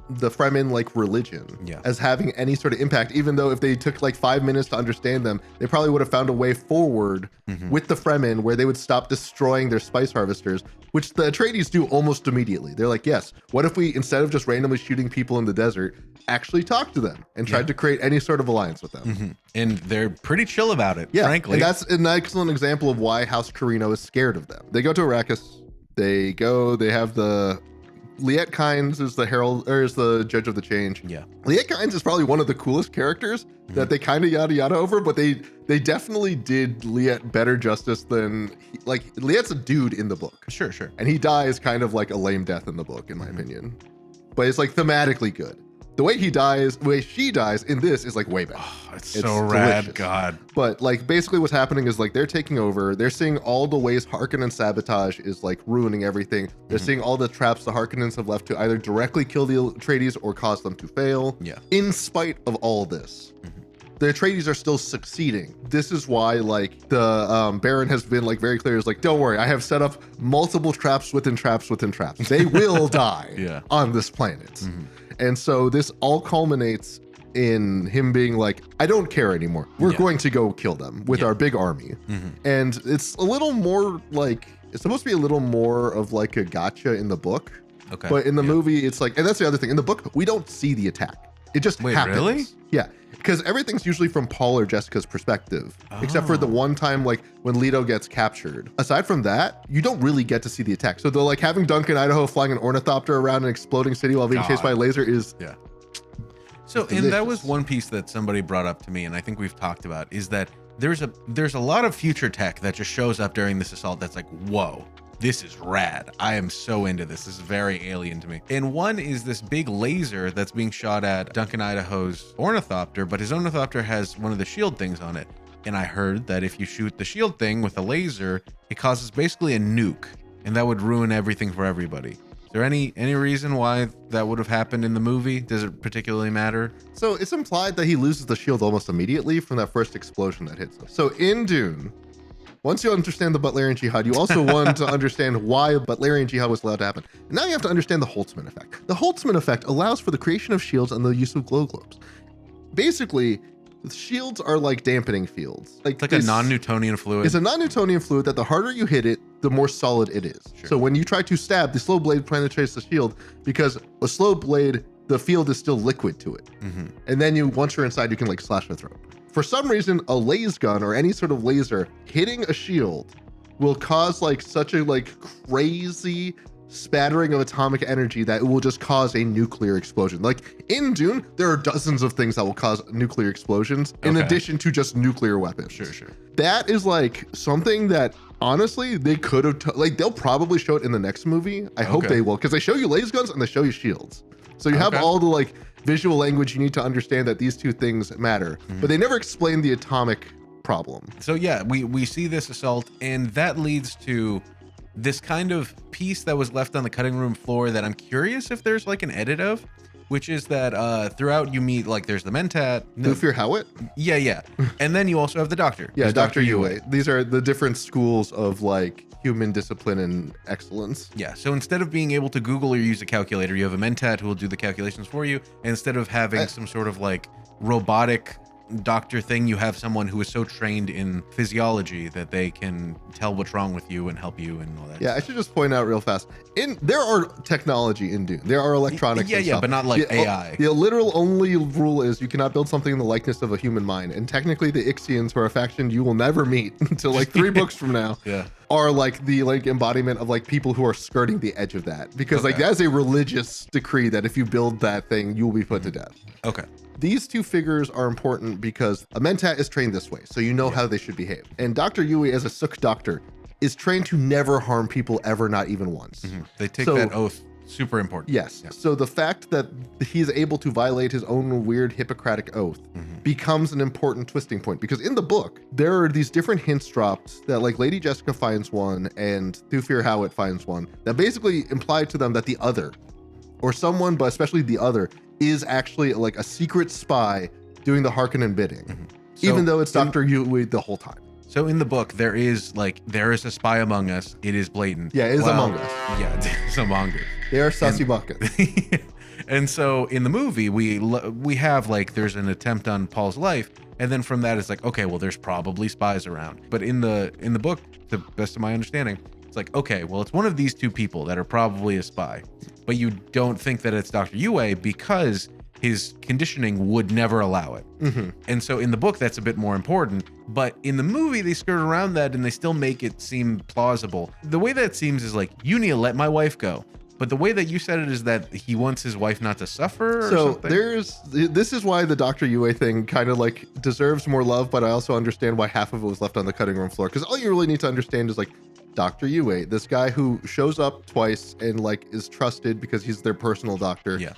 the Fremen like religion as having any sort of impact, even though if they took like 5 minutes to understand them, they probably would have found a way forward with the Fremen where they would stop destroying their spice harvesters, which the Atreides do almost immediately. They're like, yes, what if we, instead of just randomly shooting people in the desert, actually talk to them and tried to create any sort of alliance with them? And they're pretty chill about it, yeah, frankly. And that's an excellent example of why House Carino is scared of them. They go to Arrakis. They have the Liet Kynds is the herald, or is the judge of the change. Yeah. Liet Kynds is probably one of the coolest characters that they kind of yada yada over, but they definitely did Liet better justice than, like, Liet's a dude in the book. Sure. And he dies kind of like a lame death in the book, in my opinion. But it's like thematically good. The way she dies in this is like way better. Oh, it's so rad, delicious. God. But like basically what's happening is like they're taking over. They're seeing all the ways Harkonnen sabotage is like ruining everything. They're seeing all the traps the Harkonnens have left to either directly kill the Atreides or cause them to fail. Yeah. In spite of all this, the Atreides are still succeeding. This is why like the Baron has been like very clear. Is like, don't worry, I have set up multiple traps within traps within traps. They will die on this planet. And so this all culminates in him being like, I don't care anymore. We're going to go kill them with our big army. And it's a little more like, it's supposed to be a little more of like a gotcha in the book. Okay. But in the movie, it's like, and that's the other thing. In the book, we don't see the attack. It just happens. Really? Yeah. Because everything's usually from Paul or Jessica's perspective, except for the one time like when Leto gets captured. Aside from that, you don't really get to see the attack. So they're like having Duncan Idaho flying an ornithopter around an exploding city while being chased by a laser is So, and that was one piece that somebody brought up to me, and I think we've talked about, is that there's a lot of future tech that just shows up during this assault that's like, whoa, this is rad. I am so into this. This is very alien to me. And one is this big laser that's being shot at Duncan Idaho's ornithopter, but his ornithopter has one of the shield things on it. And I heard that if you shoot the shield thing with a laser, it causes basically a nuke, and that would ruin everything for everybody. Is there any reason why that would have happened in the movie? Does it particularly matter? So it's implied that he loses the shield almost immediately from that first explosion that hits him. So in Dune, once you understand the Butlerian Jihad, you also want to understand why Butlerian Jihad was allowed to happen. And now you have to understand the Holtzman effect. The Holtzman effect allows for the creation of shields and the use of glow globes. Basically, shields are like dampening fields. It's like a non-Newtonian fluid. It's a non-Newtonian fluid that the harder you hit it, the more solid it is. Sure. So when you try to stab, the slow blade penetrates the shield because a slow blade, the field is still liquid to it. And then once you're inside, you can like slash the throat. For some reason, a laser gun or any sort of laser hitting a shield will cause like such a like crazy spattering of atomic energy that it will just cause a nuclear explosion. Like in Dune, there are dozens of things that will cause nuclear explosions in addition to just nuclear weapons. Sure. That is like something that honestly they could have like they'll probably show it in the next movie. I hope they will, because they show you laser guns and they show you shields. So you have all the like visual language you need to understand that these two things matter, but they never explain the atomic problem. So yeah, we see this assault, and that leads to this kind of piece that was left on the cutting room floor that I'm curious if there's like an edit of, which is that throughout you meet, like, there's the Mentat. Thufir Hawat? Yeah. And then you also have the Doctor. Yeah, There's Dr. Yue. These are the different schools of like human discipline and excellence. Yeah, so instead of being able to Google or use a calculator, you have a Mentat who will do the calculations for you. And instead of having some sort of like robotic doctor thing, you have someone who is so trained in physiology that they can tell what's wrong with you and help you and all that. Yeah, I should just point out real fast. There are technology in Dune. There are electronics. Yeah, and yeah, stuff. but not like AI. The literal only rule is you cannot build something in the likeness of a human mind. And technically, the Ixians, who are a faction you will never meet until like 3 books from now, Yeah. are like the like embodiment of like people who are skirting the edge of that. Because like Okay. that's a religious decree that if you build that thing, you will be put to death. Okay. These two figures are important because a Mentat is trained this way, so you know how they should behave. And Dr. Yui, as a Suk doctor, is trained to never harm people ever, not even once. They take So- that oath. Super important. Yes. Yeah. So the fact that he's able to violate his own weird Hippocratic oath becomes an important twisting point, because in the book, there are these different hints dropped that like Lady Jessica finds one and Thufir Howard finds one that basically imply to them that the other, or someone, but especially the other, is actually like a secret spy doing the Harkonnen bidding, So even though it's in- Dr. Yui the whole time. So in the book, there is a spy among us. It is blatant. Yeah, it is Well, among us. Yeah, it's among us. They are sussy buckets. And so in the movie, we have like there's an attempt on Paul's life, and then from that it's like, okay, well there's probably spies around. But in the book, to the best of my understanding, it's like, okay, well it's one of these two people that are probably a spy, but you don't think that it's Dr. Yue because his conditioning would never allow it. And so in the book, that's a bit more important. But in the movie, they skirt around that and they still make it seem plausible. The way that it seems is like, you need to let my wife go. But the way that you said it is that he wants his wife not to suffer or So something? this is why the Dr. Yue thing kind of like deserves more love, but I also understand why half of it was left on the cutting room floor. Because all you really need to understand is like Dr. Yue, this guy who shows up twice and like is trusted because he's their personal doctor. Yeah.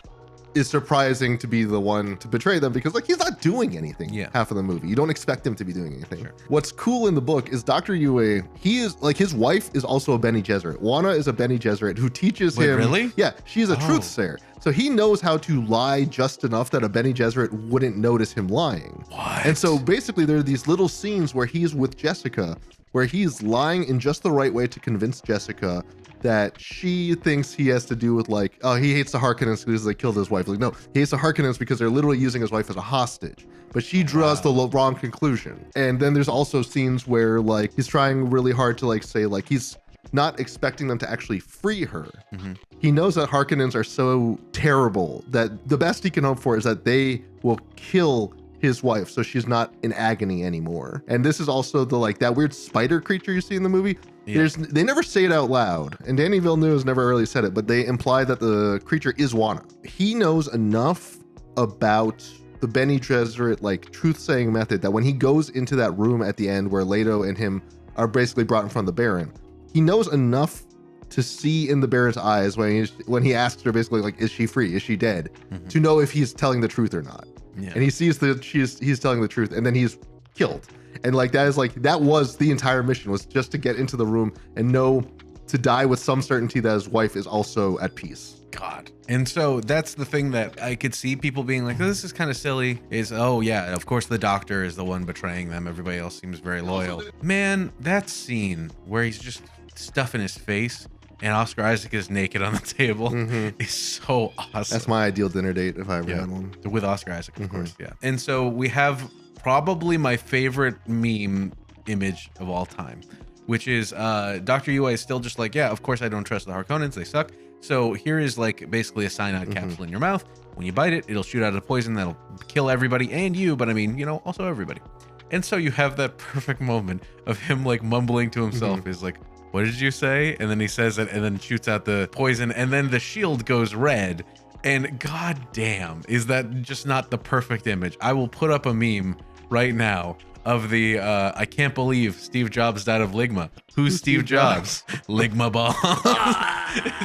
Is surprising to be the one to betray them because like he's not doing anything half of the movie. You don't expect him to be doing anything. What's cool in the book is Dr. Yue, he is like, his wife is also a Bene Gesserit. Wana is a Bene Gesserit who teaches Wait, him. really? Yeah, she's a truth sayer. So he knows how to lie just enough that a Bene Gesserit wouldn't notice him lying. What? And so basically there are these little scenes where he's with Jessica, where he's lying in just the right way to convince Jessica that she thinks he has to do with like, oh, he hates the Harkonnens because they killed his wife. Like, no, he hates the Harkonnens because they're literally using his wife as a hostage. But she draws the wrong conclusion. And then there's also scenes where like he's trying really hard to like say like he's not expecting them to actually free her. He knows that Harkonnens are so terrible that the best he can hope for is that they will kill his wife so she's not in agony anymore. And this is also the like that weird spider creature you see in the movie. They never say it out loud, and Denis Villeneuve has never really said it, but they imply that the creature is Wana. He knows enough about the Bene Gesserit like truth-saying method that when he goes into that room at the end where Leto and him are basically brought in front of the Baron, he knows enough to see in the Baron's eyes when he asks her basically like, is she free? Is she dead? To know if he's telling the truth or not. Yeah. And he sees that he's telling the truth, and then he's killed. And like that was the entire mission, was just to get into the room and know to die with some certainty that his wife is also at peace. God. And so that's the thing that I could see people being like, this is kind of silly, is, oh yeah, of course the doctor is the one betraying them. Everybody else seems very loyal. Man, that scene where he's just stuffing his face and Oscar Isaac is naked on the table is so awesome. That's my ideal dinner date if I ever had one. With Oscar Isaac, of course, yeah. And so we have probably my favorite meme image of all time, which is Dr. Yue is still just like, yeah, of course I don't trust the Harkonnens, they suck. So here is like basically a cyanide capsule in your mouth. When you bite it, it'll shoot out a poison that'll kill everybody and you, but I mean, you know, also everybody. And so you have that perfect moment of him like mumbling to himself, is like, what did you say? And then he says it and then shoots out the poison, and then the shield goes red. And god damn, is that just not the perfect image? I will put up a meme right now of the I can't believe Steve Jobs died of Ligma. Who's Steve Jobs? Ligma bomb.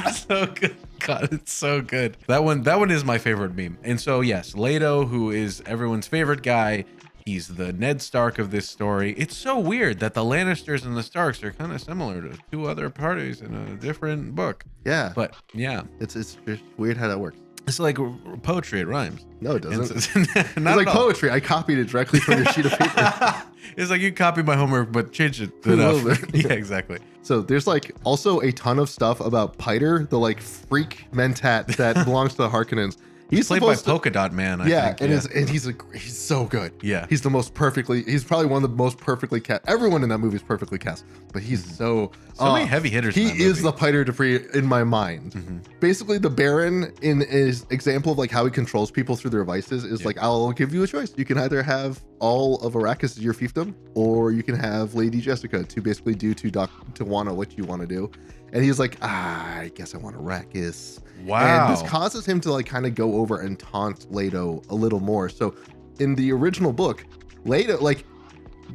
It's so good. God, it's so good. That one is my favorite meme. And so yes, Leto, who is everyone's favorite guy, he's the Ned Stark of this story. It's so weird that the Lannisters and the Starks are kind of similar to two other parties in a different book. Yeah. But yeah, It's just weird how that works. it's like poetry. It rhymes. No, it doesn't. It's, It's not like at all. poetry. I copied it directly from your sheet of paper. It's like you copy my homework, but change it A enough. little bit. Yeah, exactly. So there's like also a ton of stuff about Piter, the like freak mentat that belongs to the Harkonnens. He's played by supposed to, Polka Dot Man. I yeah, think. and he's so good. Yeah. He's probably one of the most perfectly cast. Everyone in that movie is perfectly cast, but he's so many heavy hitters. He in that is movie. the Piter Dupree in my mind. Basically, the Baron in his example of like how he controls people through their vices is like, I'll give you a choice. You can either have all of Arrakis as your fiefdom, or you can have Lady Jessica to basically do to Tawana what you want to do. And he's like, I guess I want Arrakis. Wow. And this causes him to like kind of go over and taunt Leto a little more. So in the original book, Leto, like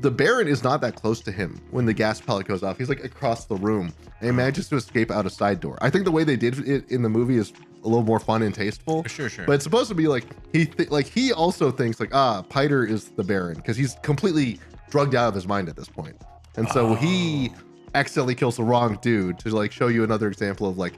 the Baron is not that close to him when the gas pellet goes off. He's like across the room and he manages to escape out a side door. I think the way they did it in the movie is a little more fun and tasteful. Sure. But it's supposed to be like he also thinks like, Piter is the Baron because he's completely drugged out of his mind at this point. And so he accidentally kills the wrong dude to like show you another example of like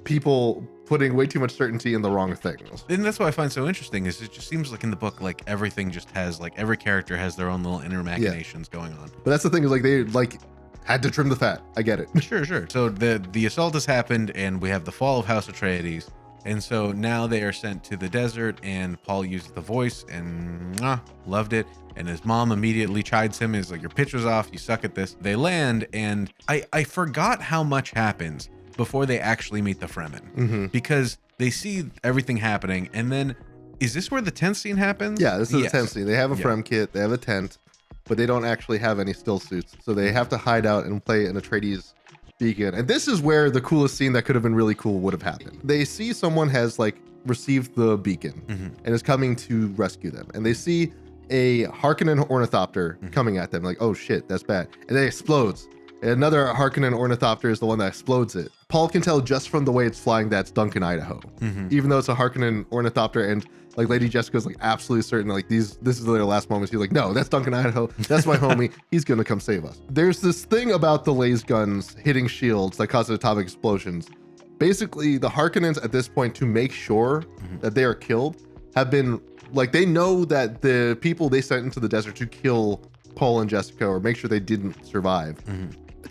people putting way too much certainty in the wrong things. And that's what I find so interesting is it just seems like in the book, like everything just has like every character has their own little inner machinations going on. But that's the thing is like they like had to trim the fat. I get it. Sure. So the assault has happened and we have the fall of House Atreides. And so now they are sent to the desert and Paul uses the voice and loved it. And his mom immediately chides him, is like, your pitch was off, you suck at this. They land and I forgot how much happens before they actually meet the Fremen because they see everything happening. And then is this where the tent scene happens? Yeah, this is the tent scene. They have a Frem kit, they have a tent, but they don't actually have any still suits. So they have to hide out and play an Atreides beacon. And this is where the coolest scene that could have been really cool would have happened. They see someone has like received the beacon and is coming to rescue them. And they see a Harkonnen ornithopter coming at them like, oh shit, that's bad. And then it explodes. And another Harkonnen ornithopter is the one that explodes it. Paul can tell just from the way it's flying that's Duncan, Idaho. Even though it's a Harkonnen ornithopter and like Lady Jessica's like absolutely certain like this is their last moments. He's like, no, that's Duncan, Idaho. That's my homie. He's gonna come save us. There's this thing about the laser guns hitting shields that causes atomic explosions. Basically, the Harkonnens at this point, to make sure that they are killed, have been like, they know that the people they sent into the desert to kill Paul and Jessica or make sure they didn't survive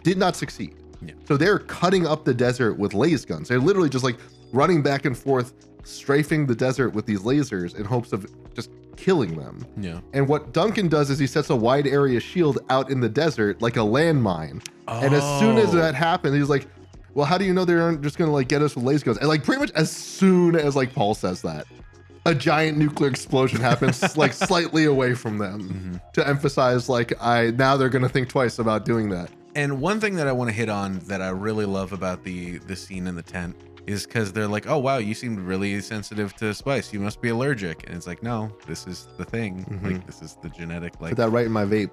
did not succeed. So they're cutting up the desert with laser guns. They're literally just like running back and forth, strafing the desert with these lasers in hopes of just killing them. And what Duncan does is he sets a wide area shield out in the desert like a landmine. And as soon as that happens, he's like, well, how do you know they aren't just gonna like get us with laser guns? And like pretty much as soon as like Paul says that, a giant nuclear explosion happens like slightly away from them to emphasize like now they're gonna think twice about doing that. And one thing that I want to hit on that I really love about the scene in the tent is because they're like, oh wow, you seemed really sensitive to spice, you must be allergic. And it's like, no, this is the thing. Like this is the genetic, like Put that right in my vape.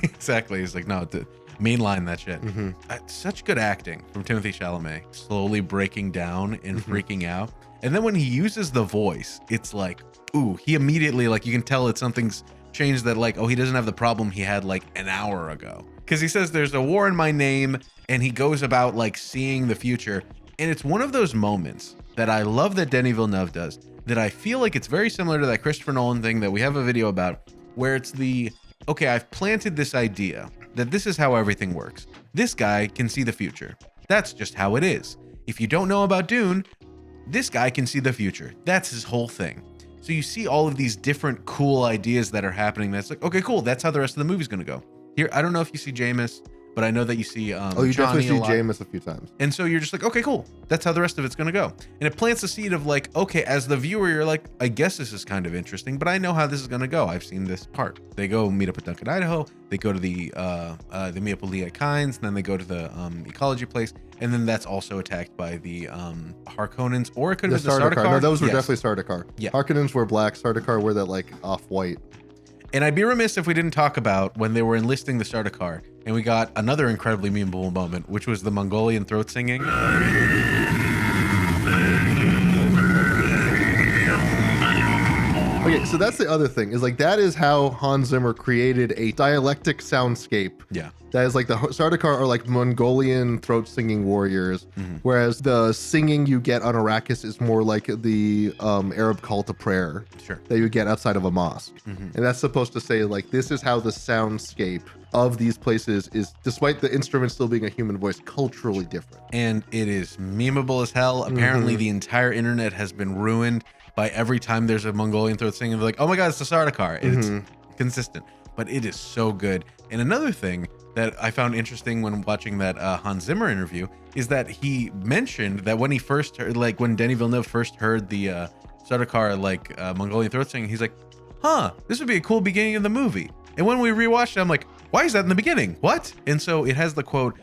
Exactly. It's like, no, mainline that shit. Such good acting from Timothée Chalamet, slowly breaking down and freaking out. And then when he uses the voice, it's like, ooh, he immediately, like, you can tell it's something's changed, that like, oh, he doesn't have the problem he had like an hour ago. Because he says there's a war in my name, and he goes about like seeing the future. And it's one of those moments that I love that Denis Villeneuve does, that I feel like it's very similar to that Christopher Nolan thing that we have a video about, where it's okay, I've planted this idea that this is how everything works. This guy can see the future. That's just how it is. If you don't know about Dune, this guy can see the future. That's his whole thing. So you see all of these different cool ideas that are happening. That's like, okay, cool. That's how the rest of the movie's going to go. Here, I don't know if you see Jamus, but I know that you see you Johnny definitely see a lot. Jamus a few times. And so you're just like, okay, cool. That's how the rest of it's going to go. And it plants a seed of like, okay, as the viewer, you're like, I guess this is kind of interesting, but I know how this is going to go. I've seen this part. They go meet up with Duncan, Idaho. They go to they meet up with Liet Kynds. Then they go to the ecology place. And then that's also attacked by the Harkonnens, or it could have been the Sardaukar. No, those were definitely Sardaukar. Yeah. Harkonnens were black. Sardaukar were that like off-white. And I'd be remiss if we didn't talk about when they were enlisting the Sardaukar, and we got another incredibly memeable moment, which was the Mongolian throat singing. Okay, so that's the other thing, is like that is how Hans Zimmer created a dialectic soundscape. Yeah. That is like the Sardaukar are like Mongolian throat singing warriors, whereas the singing you get on Arrakis is more like the Arab call to prayer that you get outside of a mosque. And that's supposed to say like, this is how the soundscape of these places is, despite the instrument still being a human voice, culturally different. And it is memeable as hell. Apparently the entire internet has been ruined by every time there's a Mongolian throat singing, they're like, oh my God, it's the Sardaukar. And it's consistent, but it is so good. And another thing that I found interesting when watching that Hans Zimmer interview is that he mentioned that when he first heard, like when Denis Villeneuve first heard the Sardaukar Mongolian throat singing, he's like, this would be a cool beginning of the movie. And when we rewatched it, I'm like, why is that in the beginning? What? And so it has the quote,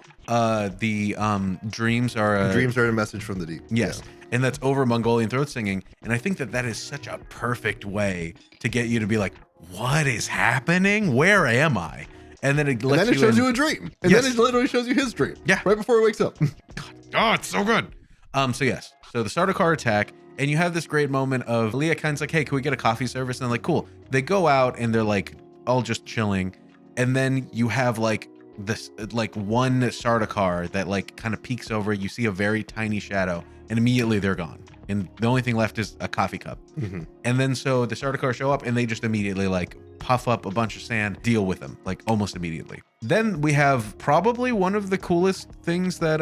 dreams are a message from the deep. Yes. Yeah. And that's over Mongolian throat singing. And I think that is such a perfect way to get you to be like, what is happening? Where am I? And then it shows you a dream. And then it literally shows you his dream. Yeah. Right before he wakes up. Oh, it's so good. So yes. So the Sardaukar attack, and you have this great moment of Liet Kynds like, hey, can we get a coffee service? And they're like, cool. They go out and they're like all just chilling. And then you have like this one Sardaukar that like kind of peeks over. You see a very tiny shadow, and immediately they're gone. And the only thing left is a coffee cup. Mm-hmm. And then so the Sardaukar show up and they just immediately like puff up a bunch of sand, deal with them like almost immediately. Then we have probably one of the coolest things that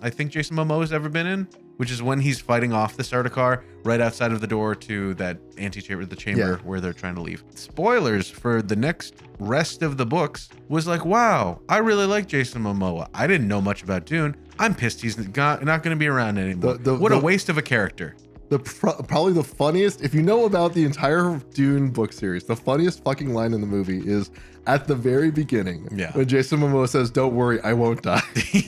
I think Jason Momoa has ever been in, which is when he's fighting off the Sardaukar right outside of the door to that antechamber, the chamber where they're trying to leave. Spoilers for the next rest of the books was like, wow, I really like Jason Momoa. I didn't know much about Dune. I'm pissed he's not going to be around anymore. What a waste of a character. Probably the funniest, if you know about the entire Dune book series, the funniest fucking line in the movie is at the very beginning when Jason Momoa says, don't worry, I won't die.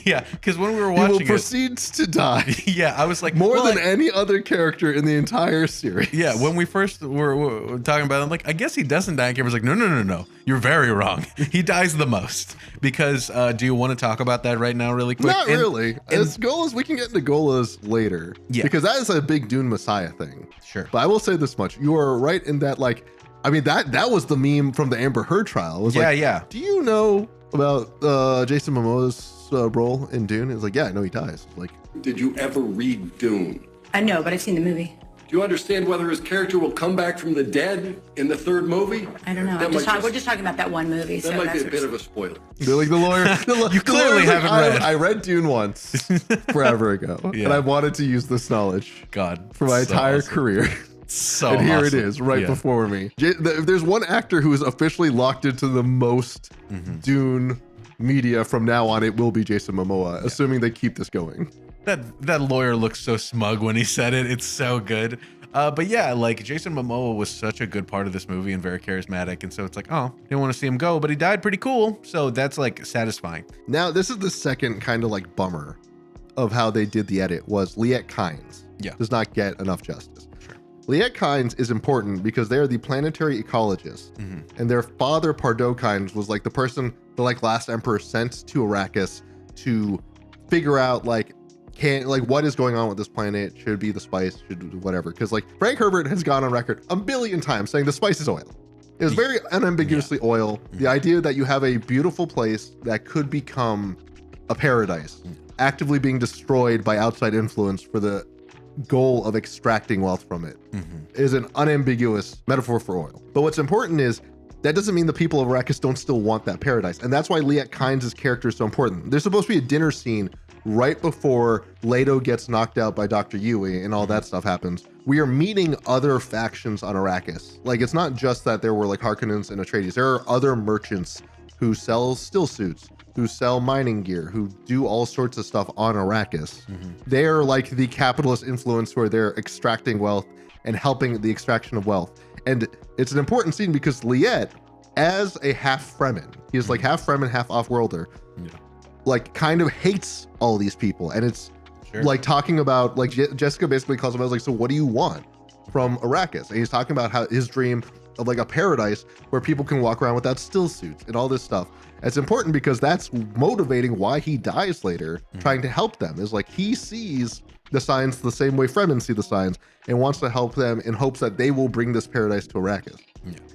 Yeah, because when we were watching he proceeds to die. Yeah, I was like, more than any other character in the entire series. Yeah, when we first were talking about it, I'm like, I guess he doesn't die. And Cameron's like, no, you're very wrong. He dies the most. Because do you want to talk about that right now really quick? Not really. As Golas, we can get into Golas later. Yeah. Because that is a big Dune Messiah thing. Sure. But I will say this much. You are right in that, like, I mean, that was the meme from the Amber Heard trial. It was do you know about Jason Momoa's role in Dune? It's like, yeah, I know he dies. Like, did you ever read Dune? I know, but I've seen the movie. Do you understand whether his character will come back from the dead in the third movie? I don't know. We're just talking about that one movie. That might be a bit of a spoiler. They're like the lawyer. You clearly haven't read. I read Dune once forever ago, and I wanted to use this knowledge for my entire career. So and here it is before me. If there's one actor who is officially locked into the most Dune media from now on, it will be Jason Momoa, assuming they keep this going. That lawyer looks so smug when he said it. It's so good. But yeah, like Jason Momoa was such a good part of this movie and very charismatic. And so it's like, oh, didn't want to see him go, but he died pretty cool. So that's like satisfying. Now, this is the second kind of like bummer of how they did the edit was Liet Kynds does not get enough justice. Sure. Liet Kynds is important because they are the planetary ecologists. And their father, Pardo Kynds, was like the person the like last emperor sent to Arrakis to figure out like what is going on with this planet? Should it be the spice? Should whatever? Because like Frank Herbert has gone on record a billion times saying the spice is oil. It was very unambiguously oil. The idea that you have a beautiful place that could become a paradise, actively being destroyed by outside influence for the goal of extracting wealth from it, is an unambiguous metaphor for oil. But what's important is that doesn't mean the people of Arrakis don't still want that paradise. And that's why Liet Kynds' character is so important. There's supposed to be a dinner scene right before Leto gets knocked out by Dr. Yui and all that stuff happens. We are meeting other factions on Arrakis. Like, it's not just that there were like Harkonnens and Atreides. There are other merchants who sell still suits, who sell mining gear, who do all sorts of stuff on Arrakis. They're like the capitalist influence where they're extracting wealth and helping the extraction of wealth. And it's an important scene because Liet, as a half Fremen, he is like half Fremen, half off-worlder, like kind of hates all these people. And it's like talking about, like Jessica basically calls him out, like, so what do you want from Arrakis? And he's talking about how his dream of like a paradise where people can walk around without still suits and all this stuff. It's important because that's motivating why he dies later, trying to help them. Is like he sees the signs the same way Fremen see the signs and wants to help them in hopes that they will bring this paradise to Arrakis.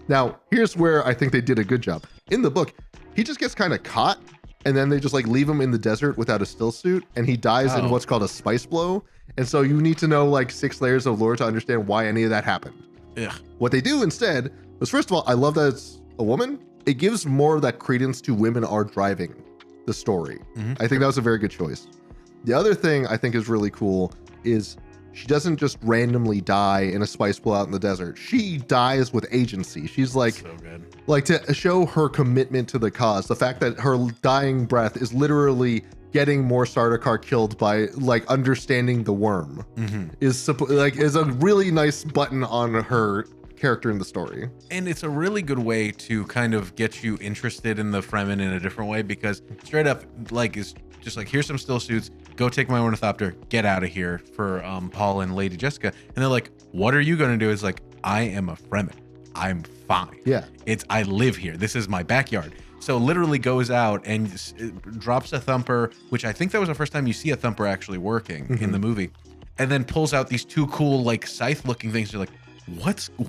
Now, here's where I think they did a good job. In the book, he just gets kind of caught and then they just like leave him in the desert without a still suit and he dies in what's called a spice blow. And so you need to know like 6 layers of lore to understand why any of that happened. What they do instead was, first of all, I love that it's a woman. It gives more of that credence to women are driving the story. I think that was a very good choice. The other thing I think is really cool is she doesn't just randomly die in a spice blowout in the desert. She dies with agency. She's like, So good. like to show her commitment to the cause. The fact that her dying breath is literally getting more Sardaukar killed by like understanding the worm is a really nice button on her character in the story. And it's a really good way to kind of get you interested in the Fremen in a different way, because straight up, like, is just like, here's some still suits, go take my ornithopter, get out of here, for Paul and Lady Jessica. And they're like, what are you going to do? It's like, I am a Fremen. I'm fine. Yeah. I live here. This is my backyard. So literally goes out and drops a thumper, which I think that was the first time you see a thumper actually working in the movie. And then pulls out these two cool, like, scythe looking things. You're like,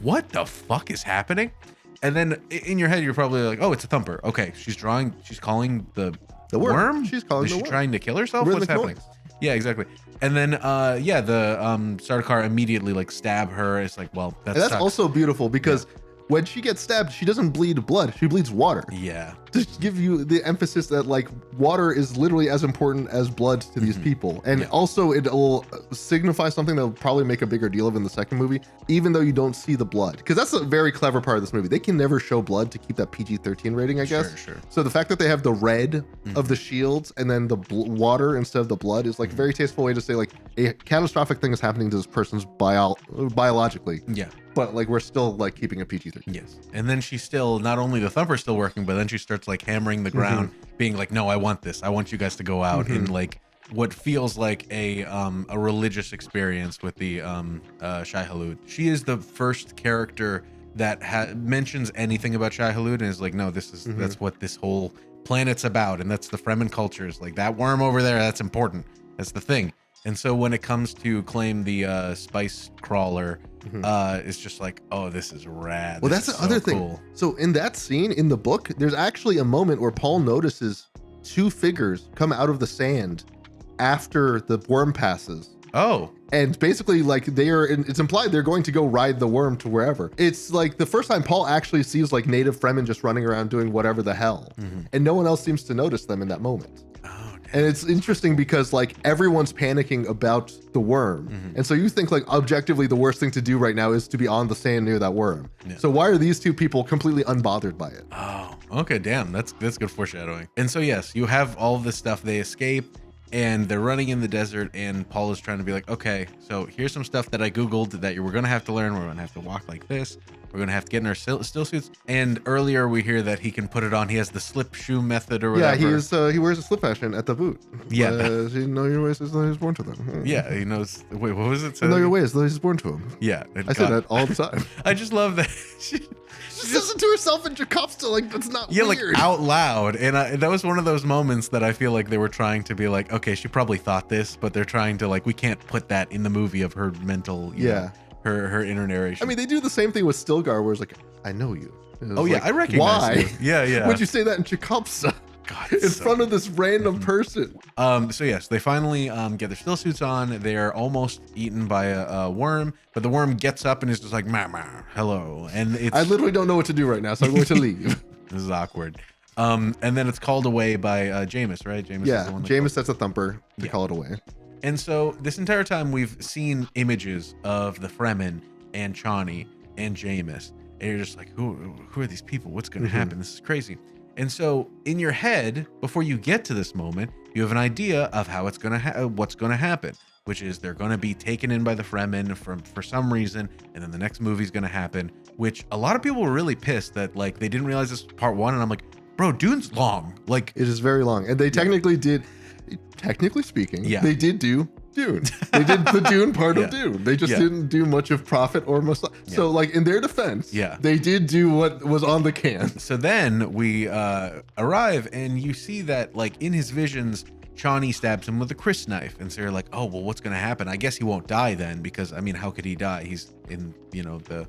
what the fuck is happening? And then in your head, you're probably like, oh, it's a thumper. Okay, she's calling the worm? She's calling Is the she worm. trying to kill herself? Rhythmic What's happening? noise. Yeah, exactly. And then, the Sardaukar immediately, like, stab her. It's like, well, And that's sucks. also beautiful because when she gets stabbed, she doesn't bleed blood. She bleeds water. Yeah. To give you the emphasis that like water is literally as important as blood to these people. And also it will signify something that will probably make a bigger deal of in the second movie, even though you don't see the blood. Because that's a very clever part of this movie. They can never show blood to keep that PG-13 rating, I guess. Sure. So the fact that they have the red of the shields and then the water instead of the blood is like a very tasteful way to say like a catastrophic thing is happening to this person's biologically. Yeah. But like we're still like keeping a PG-13. Yes. And then she's still, not only the thumper's still working, but then she starts like hammering the ground, being like, no, I want this. I want you guys to go out in like what feels like a religious experience with the Shai Hulud. She is the first character that mentions anything about Shai Hulud and is like, no, this is that's what this whole planet's about, and that's the Fremen cultures. Like that worm over there, that's important. That's the thing. And so when it comes to claim the spice crawler, it's just like, oh, this is rad. Well, This that's is the other so thing. cool. So in that scene in the book, there's actually a moment where Paul notices two figures come out of the sand after the worm passes. Oh, And basically, like it's implied they're going to go ride the worm to wherever. It's like the first time Paul actually sees like native Fremen just running around doing whatever the hell, and no one else seems to notice them in that moment. And it's interesting because like everyone's panicking about the worm. And so you think like objectively the worst thing to do right now is to be on the sand near that worm. So why are these two people completely unbothered by it? Oh, okay, damn, that's good foreshadowing. And so yes, you have all of this stuff. They escape and they're running in the desert, and Paul is trying to be like, okay, so here's some stuff that I googled that we're gonna have to learn. We're gonna have to walk like this. We're gonna have to get in our still suits. And earlier we hear that he can put it on. He has the slip shoe method or whatever. Yeah, he wears a slip fashion at the boot. Yeah. You know your ways as though he was born to them. Yeah, he knows. Wait, what was it? You know your ways as though he's born to them. Yeah, I say that all the time. I just love that. She says it to herself and Jacobsta, like that's not Yeah, weird. like out loud. And that was one of those moments that I feel like they were trying to be like, okay, she probably thought this, but they're trying to like, we can't put that in the movie of her mental, you know, her inner narration. I mean, they do the same thing with Stilgar, where it's like, I know you. Oh yeah, like, I recognize why? you. Yeah. Would you say that in Jacobsta? God, In it's so front of this random person. So yes, they finally get their still suits on. They're almost eaten by a worm, but the worm gets up and is just like, Mama, hello. And it's I literally don't know what to do right now, so I'm going to leave. this is awkward. And then it's called away by Jamus, right? Jamus is Yeah, the one that Jamus sets a thumper to call it away. And so this entire time we've seen images of the Fremen and Chani and Jamus. And you're just like, who are these people? What's going to happen? This is crazy. And so in your head, before you get to this moment, you have an idea of how it's going to what's going to happen, which is they're going to be taken in by the Fremen for some reason, and then the next movie's going to happen, which a lot of people were really pissed that like they didn't realize this was part one, and I'm like, bro, Dune's long. Like It is very long. And they technically speaking, Yeah. they did do Dune. They did the Dune part of Dune. They just didn't do much of Prophet or Messiah. So like in their defense, they did do what was on the can. So then we arrive, and you see that like in his visions, Chani stabs him with a Chris knife. And so you're like, oh, well, what's going to happen? I guess he won't die then, because I mean, how could he die? He's in, the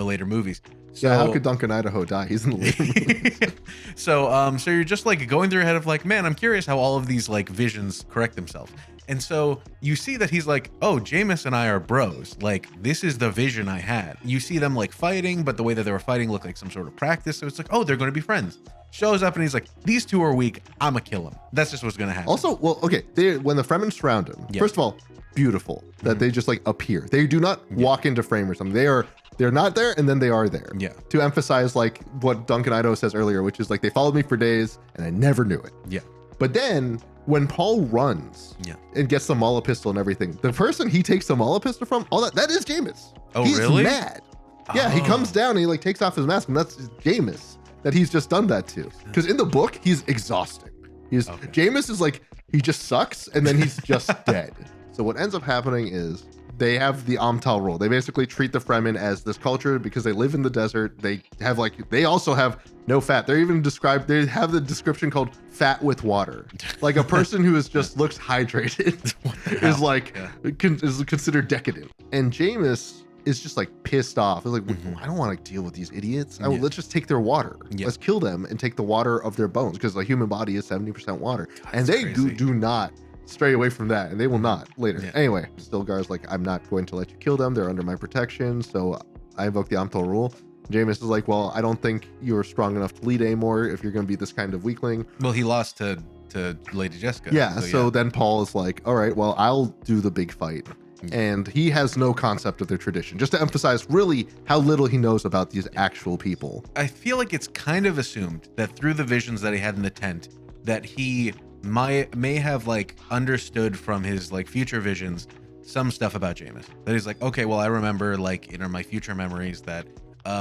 later movies. So how could Duncan Idaho die? He's in the later movies. so you're just like going through your head of like, man, I'm curious how all of these like visions correct themselves. And so you see that he's like, oh, Jamus and I are bros. Like, this is the vision I had. You see them like fighting, but the way that they were fighting looked like some sort of practice. So it's like, oh, they're going to be friends. Shows up and he's like, these two are weak. I'ma kill them. That's just what's going to happen. Also, well, okay, when the Fremen surround him, first of all, beautiful that they just like appear. They do not walk into frame or something. They're not there, and then they are there. Yeah. To emphasize like what Duncan Idaho says earlier, which is like they followed me for days and I never knew it. Yeah. But then when Paul runs and gets the Mala pistol and everything, the person he takes the Mala pistol from, all that is Jamus. Oh, he's really? Mad. Yeah, he comes down and he like takes off his mask, and that's Jamus that he's just done that to. Because in the book, he's exhausting. Jamus is like, he just sucks, and then he's just dead. So what ends up happening is they have the Amtal rule. They basically treat the Fremen as this culture because they live in the desert. They have like, they also have no fat. They're even described, they have the description called fat with water. Like a person who is just looks hydrated is like, is considered decadent. And Jamus is just like pissed off. It's like, I don't want to deal with these idiots. Let's just take their water. Let's kill them and take the water of their bones, because the human body is 70% water. And they do not stray away from that, and they will not later. Anyway, Stilgar's like, I'm not going to let you kill them. They're under my protection. So I invoke the Amtal rule. Jamus is like, well, I don't think you're strong enough to lead anymore if you're going to be this kind of weakling. Well, he lost to Lady Jessica. Yeah. So then Paul is like, all right, well, I'll do the big fight. And he has no concept of their tradition, just to emphasize really how little he knows about these actual people. I feel like it's kind of assumed that through the visions that he had in the tent, that he may have like understood from his like future visions some stuff about Jamus. That he's like, okay, well, I remember like in my future memories that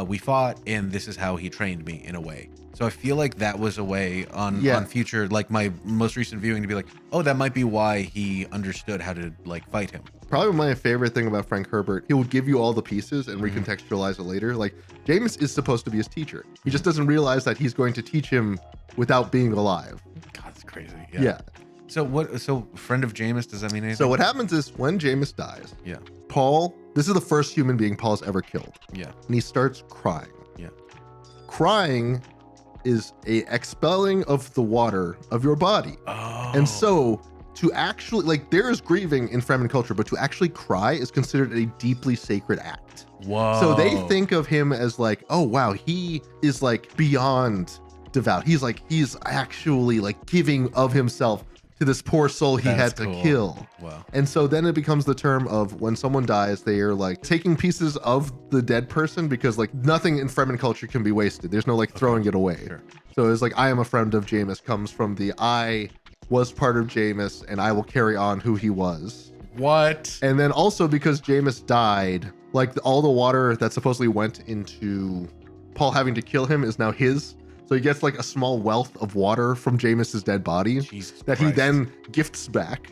we fought, and this is how he trained me in a way. So I feel like that was a way on future, like my most recent viewing, to be like, oh, that might be why he understood how to like fight him. Probably my favorite thing about Frank Herbert, he will give you all the pieces and recontextualize it later. Like, Jamus is supposed to be his teacher. He just doesn't realize that he's going to teach him without being alive. God, it's crazy. Yeah. So friend of Jamus, does that mean anything? So what happens is when Jamus dies, yeah, Paul, this is the first human being Paul's ever killed. Yeah. And he starts crying. Yeah. Crying is a expelling of the water of your body. Oh. And so to actually, like, there is grieving in Fremen culture, but to actually cry is considered a deeply sacred act. Whoa. So they think of him as like, oh wow, he is like beyond devout. He's actually like giving of himself to this poor soul he had to kill. Wow. And so then it becomes the term of when someone dies, they are like taking pieces of the dead person, because like nothing in Fremen culture can be wasted. There's no like throwing it away. Sure. So it's like, I am a friend of Jamus comes from the I was part of Jamus and I will carry on who he was. What? And then also because Jamus died, like all the water that supposedly went into Paul having to kill him is now his. So he gets like a small wealth of water from Jamus's dead body that he then gifts back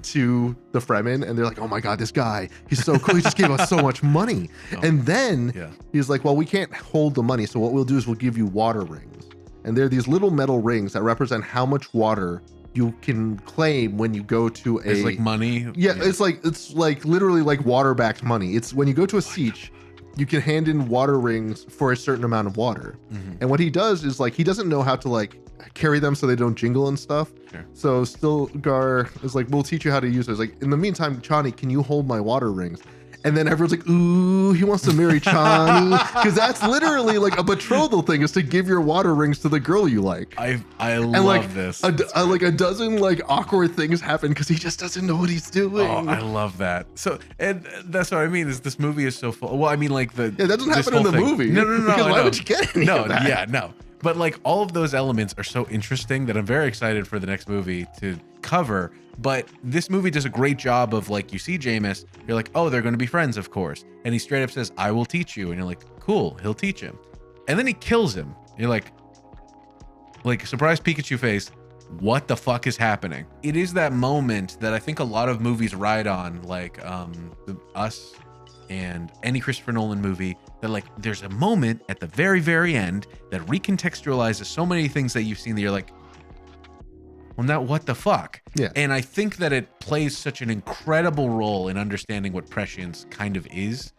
to the Fremen, and they're like, oh my God, this guy, he's so cool. He just gave us so much money. And then he's like, well, we can't hold the money. So what we'll do is we'll give you water rings. And they're these little metal rings that represent how much water you can claim when you go to a... It's like money? Yeah, it's like literally like water-backed money. It's when you go to a siege, you can hand in water rings for a certain amount of water. And what he does is like, he doesn't know how to like carry them so they don't jingle and stuff. Sure. So Stilgar is like, we'll teach you how to use it. It's like, in the meantime, Chani, can you hold my water rings? And then everyone's like, ooh, he wants to marry Chani. Because that's literally like a betrothal thing, is to give your water rings to the girl you like. I love like, this. Like a dozen like awkward things happen because he just doesn't know what he's doing. Oh, I love that. So, and that's what I mean, is this movie is so full. Well, I mean, like that doesn't happen in the movie. No. Because why would you get any of that? Yeah, no. But like all of those elements are so interesting that I'm very excited for the next movie to cover. But this movie does a great job of like, you see Jamus, you're like, oh, they're going to be friends, of course. And he straight up says, I will teach you. And you're like, cool, he'll teach him. And then he kills him. You're like surprise Pikachu face. What the fuck is happening? It is that moment that I think a lot of movies ride on, like Us and any Christopher Nolan movie, that like there's a moment at the very, very end that recontextualizes so many things that you've seen that you're like, well, now what the fuck? Yeah. And I think that it plays such an incredible role in understanding what prescience kind of is.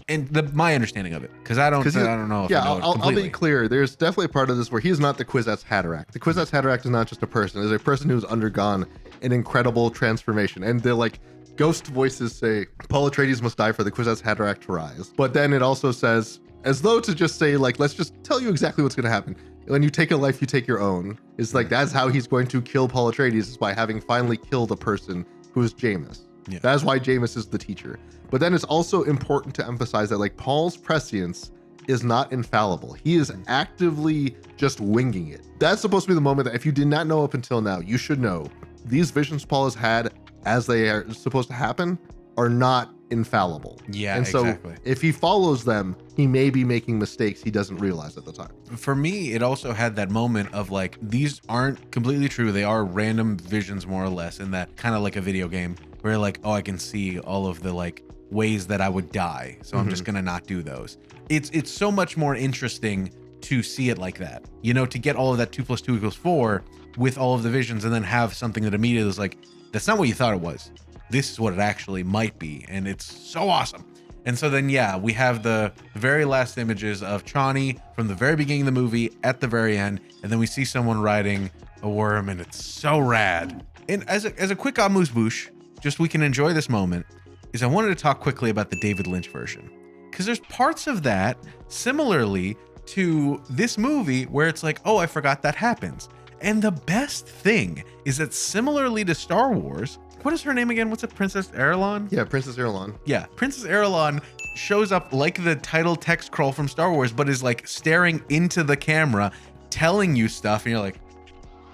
And my understanding of it, because I don't know. If Yeah, I know it I'll be completely. clear. There's definitely a part of this where he's not the Quonset Hasarak. The Quonset Hasarak is not just a person. It's a person who's undergone an incredible transformation. And the like ghost voices say, Paul Atreides must die for the Quonset Hasarak to rise. But then it also says, as though to just say, like, let's just tell you exactly what's going to happen. When you take a life, you take your own. It's like, that's how he's going to kill Paul Atreides, is by having finally killed a person who is Jamus. Yeah. That's why Jamus is the teacher. But then it's also important to emphasize that like Paul's prescience is not infallible. He is actively just winging it. That's supposed to be the moment that if you did not know up until now, you should know these visions Paul has had as they are supposed to happen are not infallible. Yeah, and so exactly. if he follows them, he may be making mistakes he doesn't realize at the time. For me, it also had that moment of like, these aren't completely true. They are random visions, more or less, in that kind of like a video game where like, oh, I can see all of the like ways that I would die. So I'm just gonna not do those. It's so much more interesting to see it like that, you know, to get all of that 2 + 2 = 4 with all of the visions, and then have something that immediately is like, that's not what you thought it was. This is what it actually might be. And it's so awesome. And so then, yeah, we have the very last images of Chani from the very beginning of the movie at the very end. And then we see someone riding a worm, and it's so rad. And as a quick amuse-bouche, just we can enjoy this moment, is I wanted to talk quickly about the David Lynch version. Because there's parts of that similarly to this movie where it's like, oh, I forgot that happens. And the best thing is that similarly to Star Wars, what is her name again? What's it? Princess Erlon? Yeah, Princess Erlon. Yeah, Princess Erlon shows up like the title text scroll from Star Wars, but is like staring into the camera, telling you stuff, and you're like,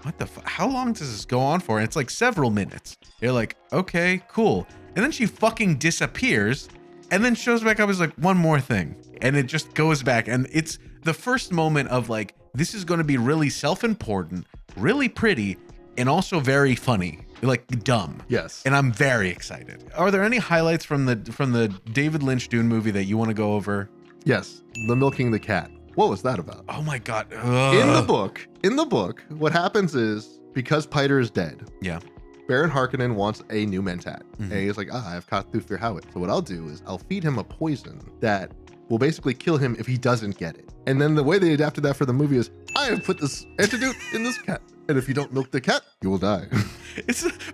what the fuck? How long does this go on for? And it's like several minutes. You're like, okay, cool. And then she fucking disappears and then shows back up as like, one more thing. And it just goes back. And it's the first moment of like, this is going to be really self-important, really pretty, and also very funny. Like dumb. Yes. And I'm very excited. Are there any highlights from the David Lynch Dune movie that you want to go over? Yes. The milking the cat. What was that about? Oh my God. In the book, what happens is, because Piter is dead, Yeah. Baron Harkonnen wants a new Mentat. And he's like, I have caught Thufir Howit. So what I'll do is I'll feed him a poison that will basically kill him if he doesn't get it. And then the way they adapted that for the movie is, I have put this antidote in this cat. And if you don't milk the cat, you will die.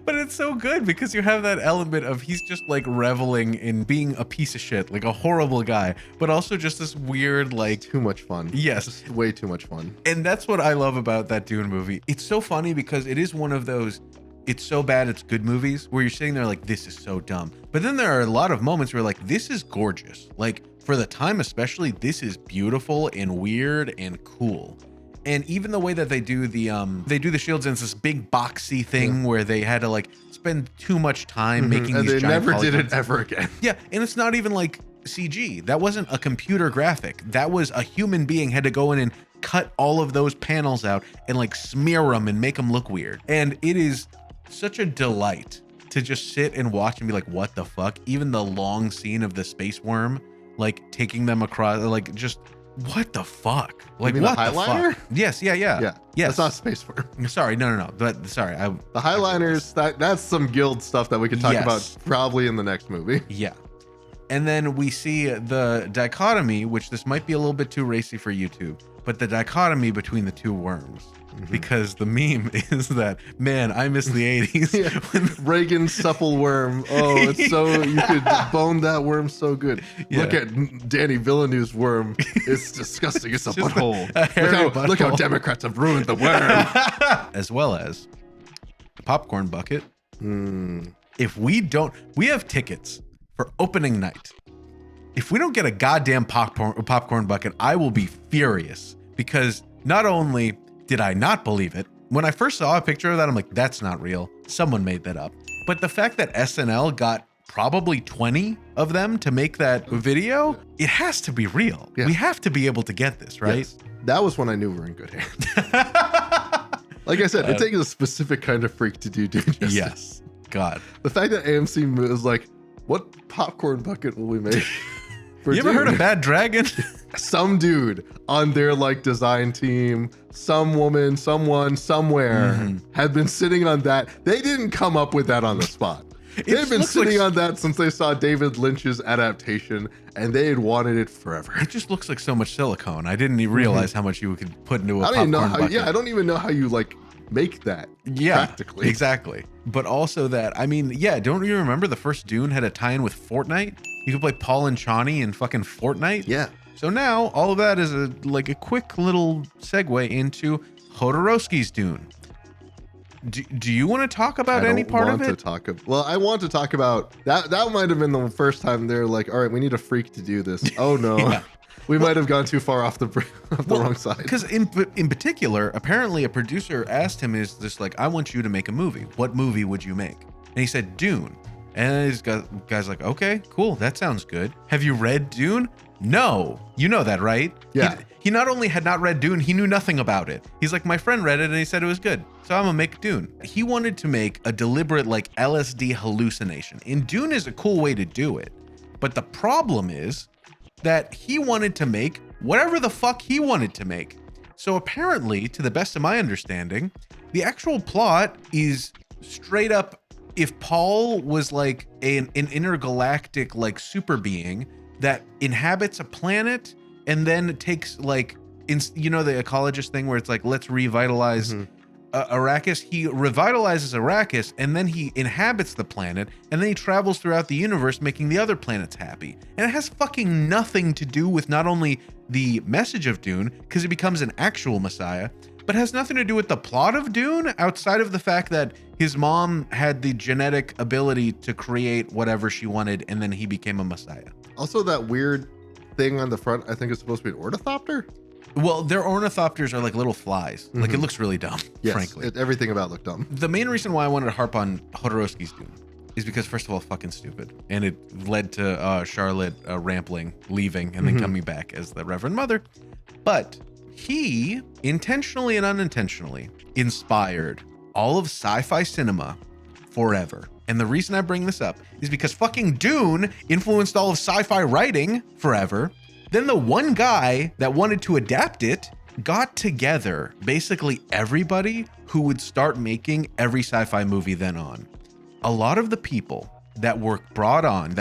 But it's so good because you have that element of he's just like reveling in being a piece of shit, like a horrible guy, but also just this weird, like, Too much fun. Yes. Just way too much fun. And that's what I love about that Dune movie. It's so funny because it is one of those, it's so bad it's good movies where you're sitting there like, this is so dumb. But then there are a lot of moments where like, this is gorgeous. Like for the time especially, this is beautiful and weird and cool. And even the way that they do the shields in this big boxy thing where they had to like spend too much time making And these they giant never did polygons. it ever again. Yeah, and it's not even like CG. That wasn't a computer graphic. That was a human being had to go in and cut all of those panels out and like smear them and make them look weird. And it is such a delight to just sit and watch and be like, what the fuck? Even the long scene of the space worm, like taking them across, like just what the fuck? Like mean what the the highliner? fuck? Yes, yeah. Yeah. Yes. That's not space worm. Sorry, no. But sorry, The Highliners, that's some guild stuff that we could talk Yes. about probably in the next movie. Yeah. And then we see the dichotomy, which this might be a little bit too racy for YouTube, but the dichotomy between the two worms. Because the meme is that, man, I miss the 80s. Reagan's supple worm. Oh, it's so, you could bone that worm so good. Yeah. Look at Denis Villeneuve's worm. It's disgusting. It's a just butthole. a hairy Look how butthole. Democrats have ruined the worm. As well as the popcorn bucket. If we have tickets for opening night. If we don't get a goddamn popcorn bucket, I will be furious, because not only did I not believe it, when I first saw a picture of that, I'm like, that's not real. Someone made that up. But the fact that SNL got probably 20 of them to make that video, it has to be real. Yeah. We have to be able to get this, right? Yes. That was when I knew we were in good hands. Like I said, it takes a specific kind of freak to do justice. Yes. God. The fact that AMC was like, what popcorn bucket will we make? for You ever heard Dune? of Bad Dragon? Some dude on their like design team, some woman, someone, somewhere had been sitting on that. They didn't come up with that on the spot. They've been looks sitting like, on that since they saw David Lynch's adaptation, and they had wanted it forever. It just looks like so much silicone. I didn't even realize how much you could put into a I don't popcorn even know how. bucket. Yeah, I don't even know how you like make that. Yeah, practically. exactly. But also that, I mean, yeah, don't you remember the first Dune had a tie-in with Fortnite? You could play Paul and Chani in fucking Fortnite. Yeah. So now all of that is a quick little segue into Jodorowsky's Dune. Do you want to talk about any part of it? Well, I want to talk about that. That might have been the first time they're like, all right, we need a freak to do this. Oh no. Yeah. We might have gone too far off the wrong side. Because in particular, apparently a producer asked him, is this like, I want you to make a movie. What movie would you make? And he said, Dune. And his guy's like, okay, cool. That sounds good. Have you read Dune? No. You know that, right? Yeah. He not only had not read Dune, he knew nothing about it. He's like, my friend read it and he said it was good. So I'm gonna make Dune. He wanted to make a deliberate like LSD hallucination. And Dune is a cool way to do it. But the problem is that he wanted to make whatever the fuck he wanted to make. So apparently, to the best of my understanding, the actual plot is straight up, if Paul was like an intergalactic like super being that inhabits a planet and then takes like, you know, the ecologist thing where it's like, let's revitalize Arrakis. He revitalizes Arrakis and then he inhabits the planet and then he travels throughout the universe making the other planets happy. And it has fucking nothing to do with not only the message of Dune, because he becomes an actual messiah, but has nothing to do with the plot of Dune outside of the fact that his mom had the genetic ability to create whatever she wanted and then he became a messiah. Also, that weird thing on the front, I think is supposed to be an ornithopter. Well, their ornithopters are like little flies. Like, it looks really dumb, Yes, frankly. everything about looked dumb. The main reason why I wanted to harp on Jodorowsky's Dune is because, first of all, fucking stupid. And it led to Charlotte Rampling leaving and then coming back as the Reverend Mother. But he, intentionally and unintentionally, inspired all of sci-fi cinema forever. And the reason I bring this up is because fucking Dune influenced all of sci-fi writing forever. Then the one guy that wanted to adapt it got together basically everybody who would start making every sci-fi movie then on. A lot of the people that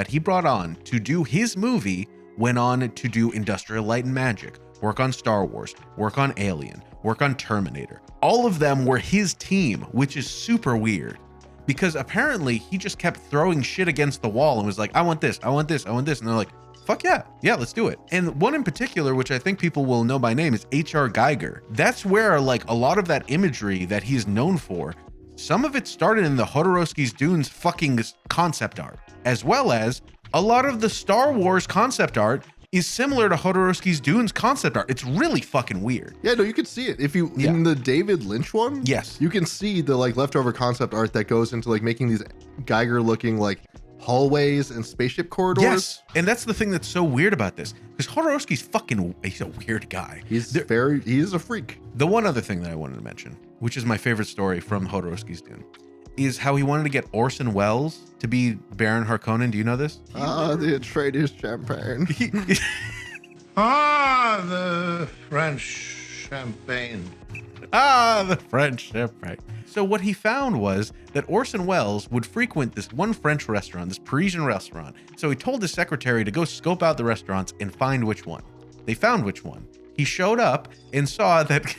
he brought on to do his movie went on to do Industrial Light and Magic, work on Star Wars, work on Alien, work on Terminator. All of them were his team, which is super weird. Because apparently he just kept throwing shit against the wall and was like, I want this, I want this, I want this. And they're like, fuck yeah, let's do it. And one in particular, which I think people will know by name, is H.R. Geiger. That's where like a lot of that imagery that he's known for, some of it started in the Jodorowsky's Dune's fucking concept art, as well as a lot of the Star Wars concept art is similar to Jodorowsky's Dune's concept art. It's really fucking weird. Yeah, no, you can see it. If you in the David Lynch one, yes, you can see the like leftover concept art that goes into like making these Geiger looking like hallways and spaceship corridors. Yes, and that's the thing that's so weird about this, because Jodorowsky's he's a weird guy. He is a freak. The one other thing that I wanted to mention, which is my favorite story from Jodorowsky's Dune, is how he wanted to get Orson Welles to be Baron Harkonnen. Do you know this? The Atreides champagne. The French champagne. The French champagne. So what he found was that Orson Welles would frequent this one French restaurant, this Parisian restaurant. So he told his secretary to go scope out the restaurants and find which one. They found which one. He showed up and saw that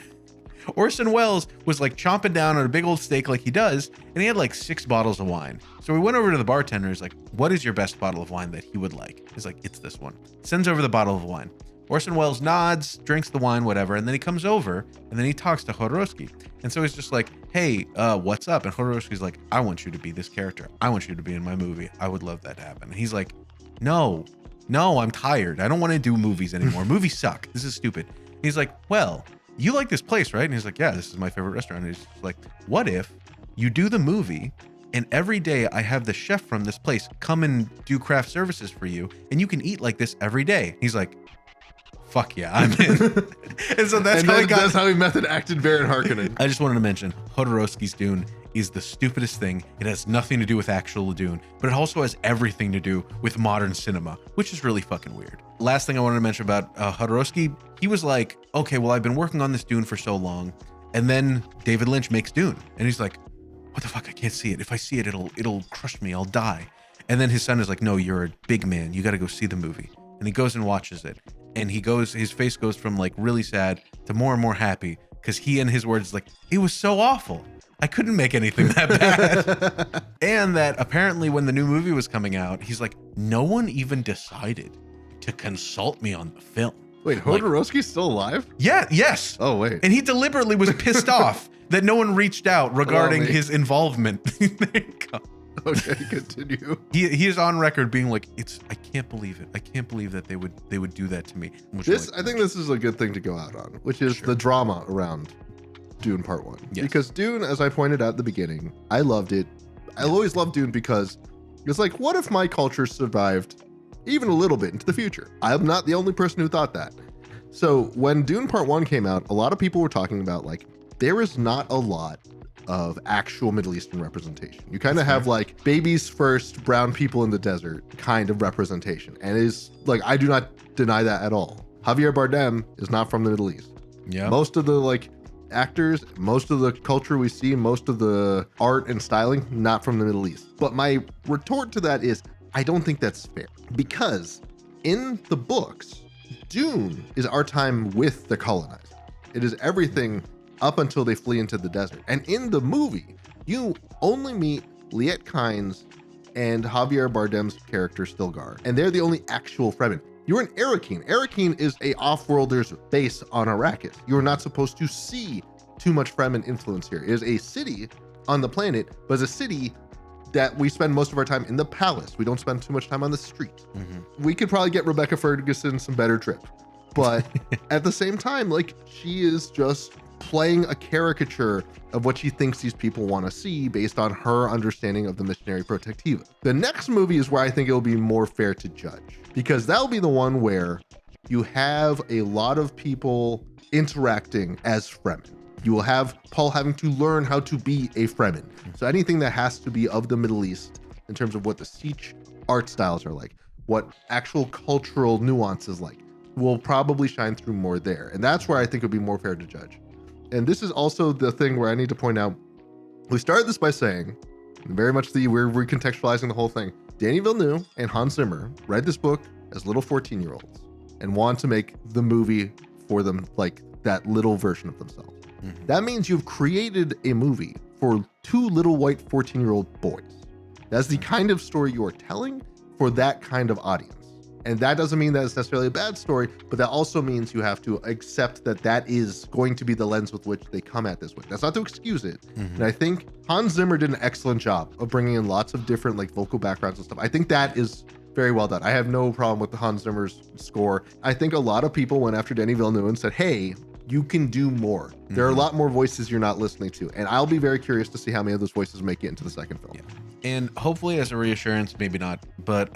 Orson Welles was like chomping down on a big old steak like he does, and he had like 6 bottles of wine. So he went over to the bartender. He's like, what is your best bottle of wine that he would like? He's like, it's this one. Sends over the bottle of wine. Orson Welles nods, drinks the wine, whatever, and then he comes over and then he talks to Jodorowsky. And so he's just like, hey, what's up? And Jodorowsky's like, I want you to be this character. I want you to be in my movie. I would love that to happen. And he's like, no, I'm tired. I don't want to do movies anymore. Movies suck. This is stupid. He's like, well, you like this place, right? And he's like, yeah, this is my favorite restaurant. And he's like, what if you do the movie and every day I have the chef from this place come and do craft services for you and you can eat like this every day? He's like, fuck yeah, I'm in. And so that's how he method acted Baron Harkonnen. I just wanted to mention Jodorowsky's Dune is the stupidest thing. It has nothing to do with actual Dune, but it also has everything to do with modern cinema, which is really fucking weird. Last thing I wanted to mention about Jodorowsky, he was like, okay, well, I've been working on this Dune for so long, and then David Lynch makes Dune, and he's like, what the fuck? I can't see it. If I see it, it'll crush me. I'll die. And then his son is like, no, you're a big man. You got to go see the movie. And he goes and watches it. And his face goes from like really sad to more and more happy because he, in his words, like, it was so awful. I couldn't make anything that bad. And that apparently when the new movie was coming out, he's like, no one even decided to consult me on the film. Wait, Jodorowsky's still alive? Yeah, yes. Oh, wait. And he deliberately was pissed off that no one reached out regarding his involvement. There you go. Okay, continue. He is on record being like, I can't believe it. I can't believe that they would do that to me. I think this is a good thing to go out on, which is the drama around Dune Part 1. Yes. Because Dune, as I pointed out at the beginning, I loved it. I always loved Dune because it's like, what if my culture survived even a little bit into the future? I'm not the only person who thought that. So when Dune Part 1 came out, a lot of people were talking about like, there is not a lot of actual Middle Eastern representation. You kind of have like babies first, brown people in the desert kind of representation. And it is like, I do not deny that at all. Javier Bardem is not from the Middle East. Yeah. Most of the like actors, most of the culture we see, most of the art and styling, not from the Middle East. But my retort to that is, I don't think that's fair, because in the books, Dune is our time with the colonized. It is everything up until they flee into the desert. And in the movie, you only meet Liet Kynds and Javier Bardem's character Stilgar, and they're the only actual Fremen. You're in Arrakeen. Arrakeen is a off-worlder's base on Arrakis. You're not supposed to see too much Fremen influence here. It is a city on the planet, but it's a city that we spend most of our time in the palace. We don't spend too much time on the street. We could probably get Rebecca Ferguson some better trip, but at the same time, like, she is just playing a caricature of what she thinks these people want to see based on her understanding of the missionary protectiva. The next movie is where I think it'll be more fair to judge, because that'll be the one where you have a lot of people interacting as Fremen. You will have Paul having to learn how to be a Fremen. So anything that has to be of the Middle East in terms of what the Siege art styles are like, what actual cultural nuances like, will probably shine through more there. And that's where I think it'll be more fair to judge. And this is also the thing where I need to point out, we started this by saying, very much we're recontextualizing the whole thing. Denis Villeneuve and Hans Zimmer read this book as little 14-year-olds and want to make the movie for them, like that little version of themselves. That means you've created a movie for two little white 14-year-old boys. That's the kind of story you are telling for that kind of audience. And that doesn't mean that it's necessarily a bad story, but that also means you have to accept that that is going to be the lens with which they come at this with. That's not to excuse it. And I think Hans Zimmer did an excellent job of bringing in lots of different like vocal backgrounds and stuff. I think that is very well done. I have no problem with the Hans Zimmer's score. I think a lot of people went after Denis Villeneuve and said, hey, you can do more. There are a lot more voices you're not listening to. And I'll be very curious to see how many of those voices make it into the second film. Yeah. And hopefully as a reassurance, maybe not, but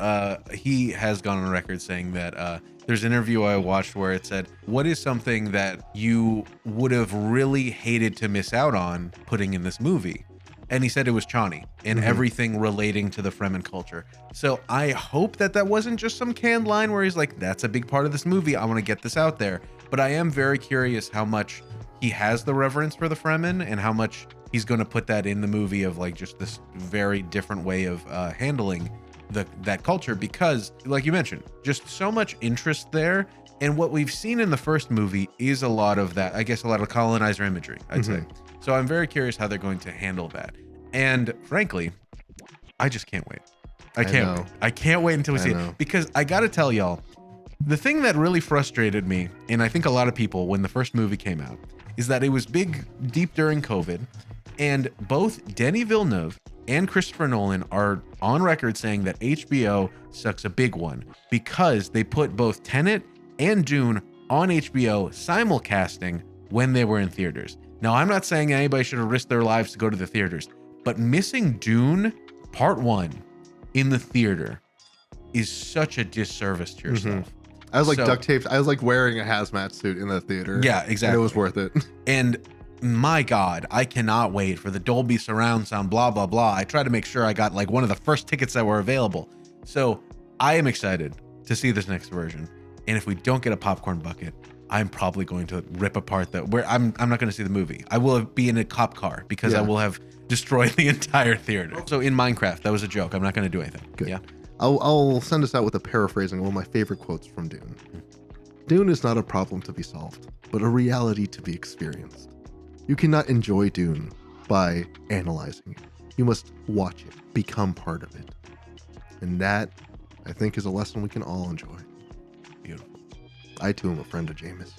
he has gone on record saying that there's an interview I watched where it said, what is something that you would have really hated to miss out on putting in this movie? And he said it was Chani and everything relating to the Fremen culture. So I hope that that wasn't just some canned line where he's like, that's a big part of this movie. I want to get this out there. But I am very curious how much he has the reverence for the Fremen and how much he's going to put that in the movie of like just this very different way of handling that culture, because like you mentioned, just so much interest there. And what we've seen in the first movie is a lot of that, I guess, a lot of colonizer imagery, I'd say. So I'm very curious how they're going to handle that. And frankly, I just can't wait. I can't wait. I can't wait until we see it, because I got to tell y'all, the thing that really frustrated me, and I think a lot of people when the first movie came out, is that it was deep during COVID, and both Denis Villeneuve and Christopher Nolan are on record saying that HBO sucks a big one because they put both Tenet and Dune on HBO simulcasting when they were in theaters. Now, I'm not saying anybody should have risked their lives to go to the theaters, but missing Dune Part 1 in the theater is such a disservice to yourself. I was like duct taped. I was like wearing a hazmat suit in the theater. Yeah, exactly. And it was worth it. And my God, I cannot wait for the Dolby surround sound, blah, blah, blah. I tried to make sure I got like one of the first tickets that were available. So I am excited to see this next version. And if we don't get a popcorn bucket, I'm probably going to rip apart that. Where I'm not going to see the movie. I will be in a cop car because I will have destroyed the entire theater. So in Minecraft, that was a joke. I'm not going to do anything. Good. Yeah. I'll send us out with a paraphrasing of one of my favorite quotes from Dune. Dune is not a problem to be solved, but a reality to be experienced. You cannot enjoy Dune by analyzing it. You must watch it, become part of it. And that, I think, is a lesson we can all enjoy. Beautiful. I too am a friend of Jamus.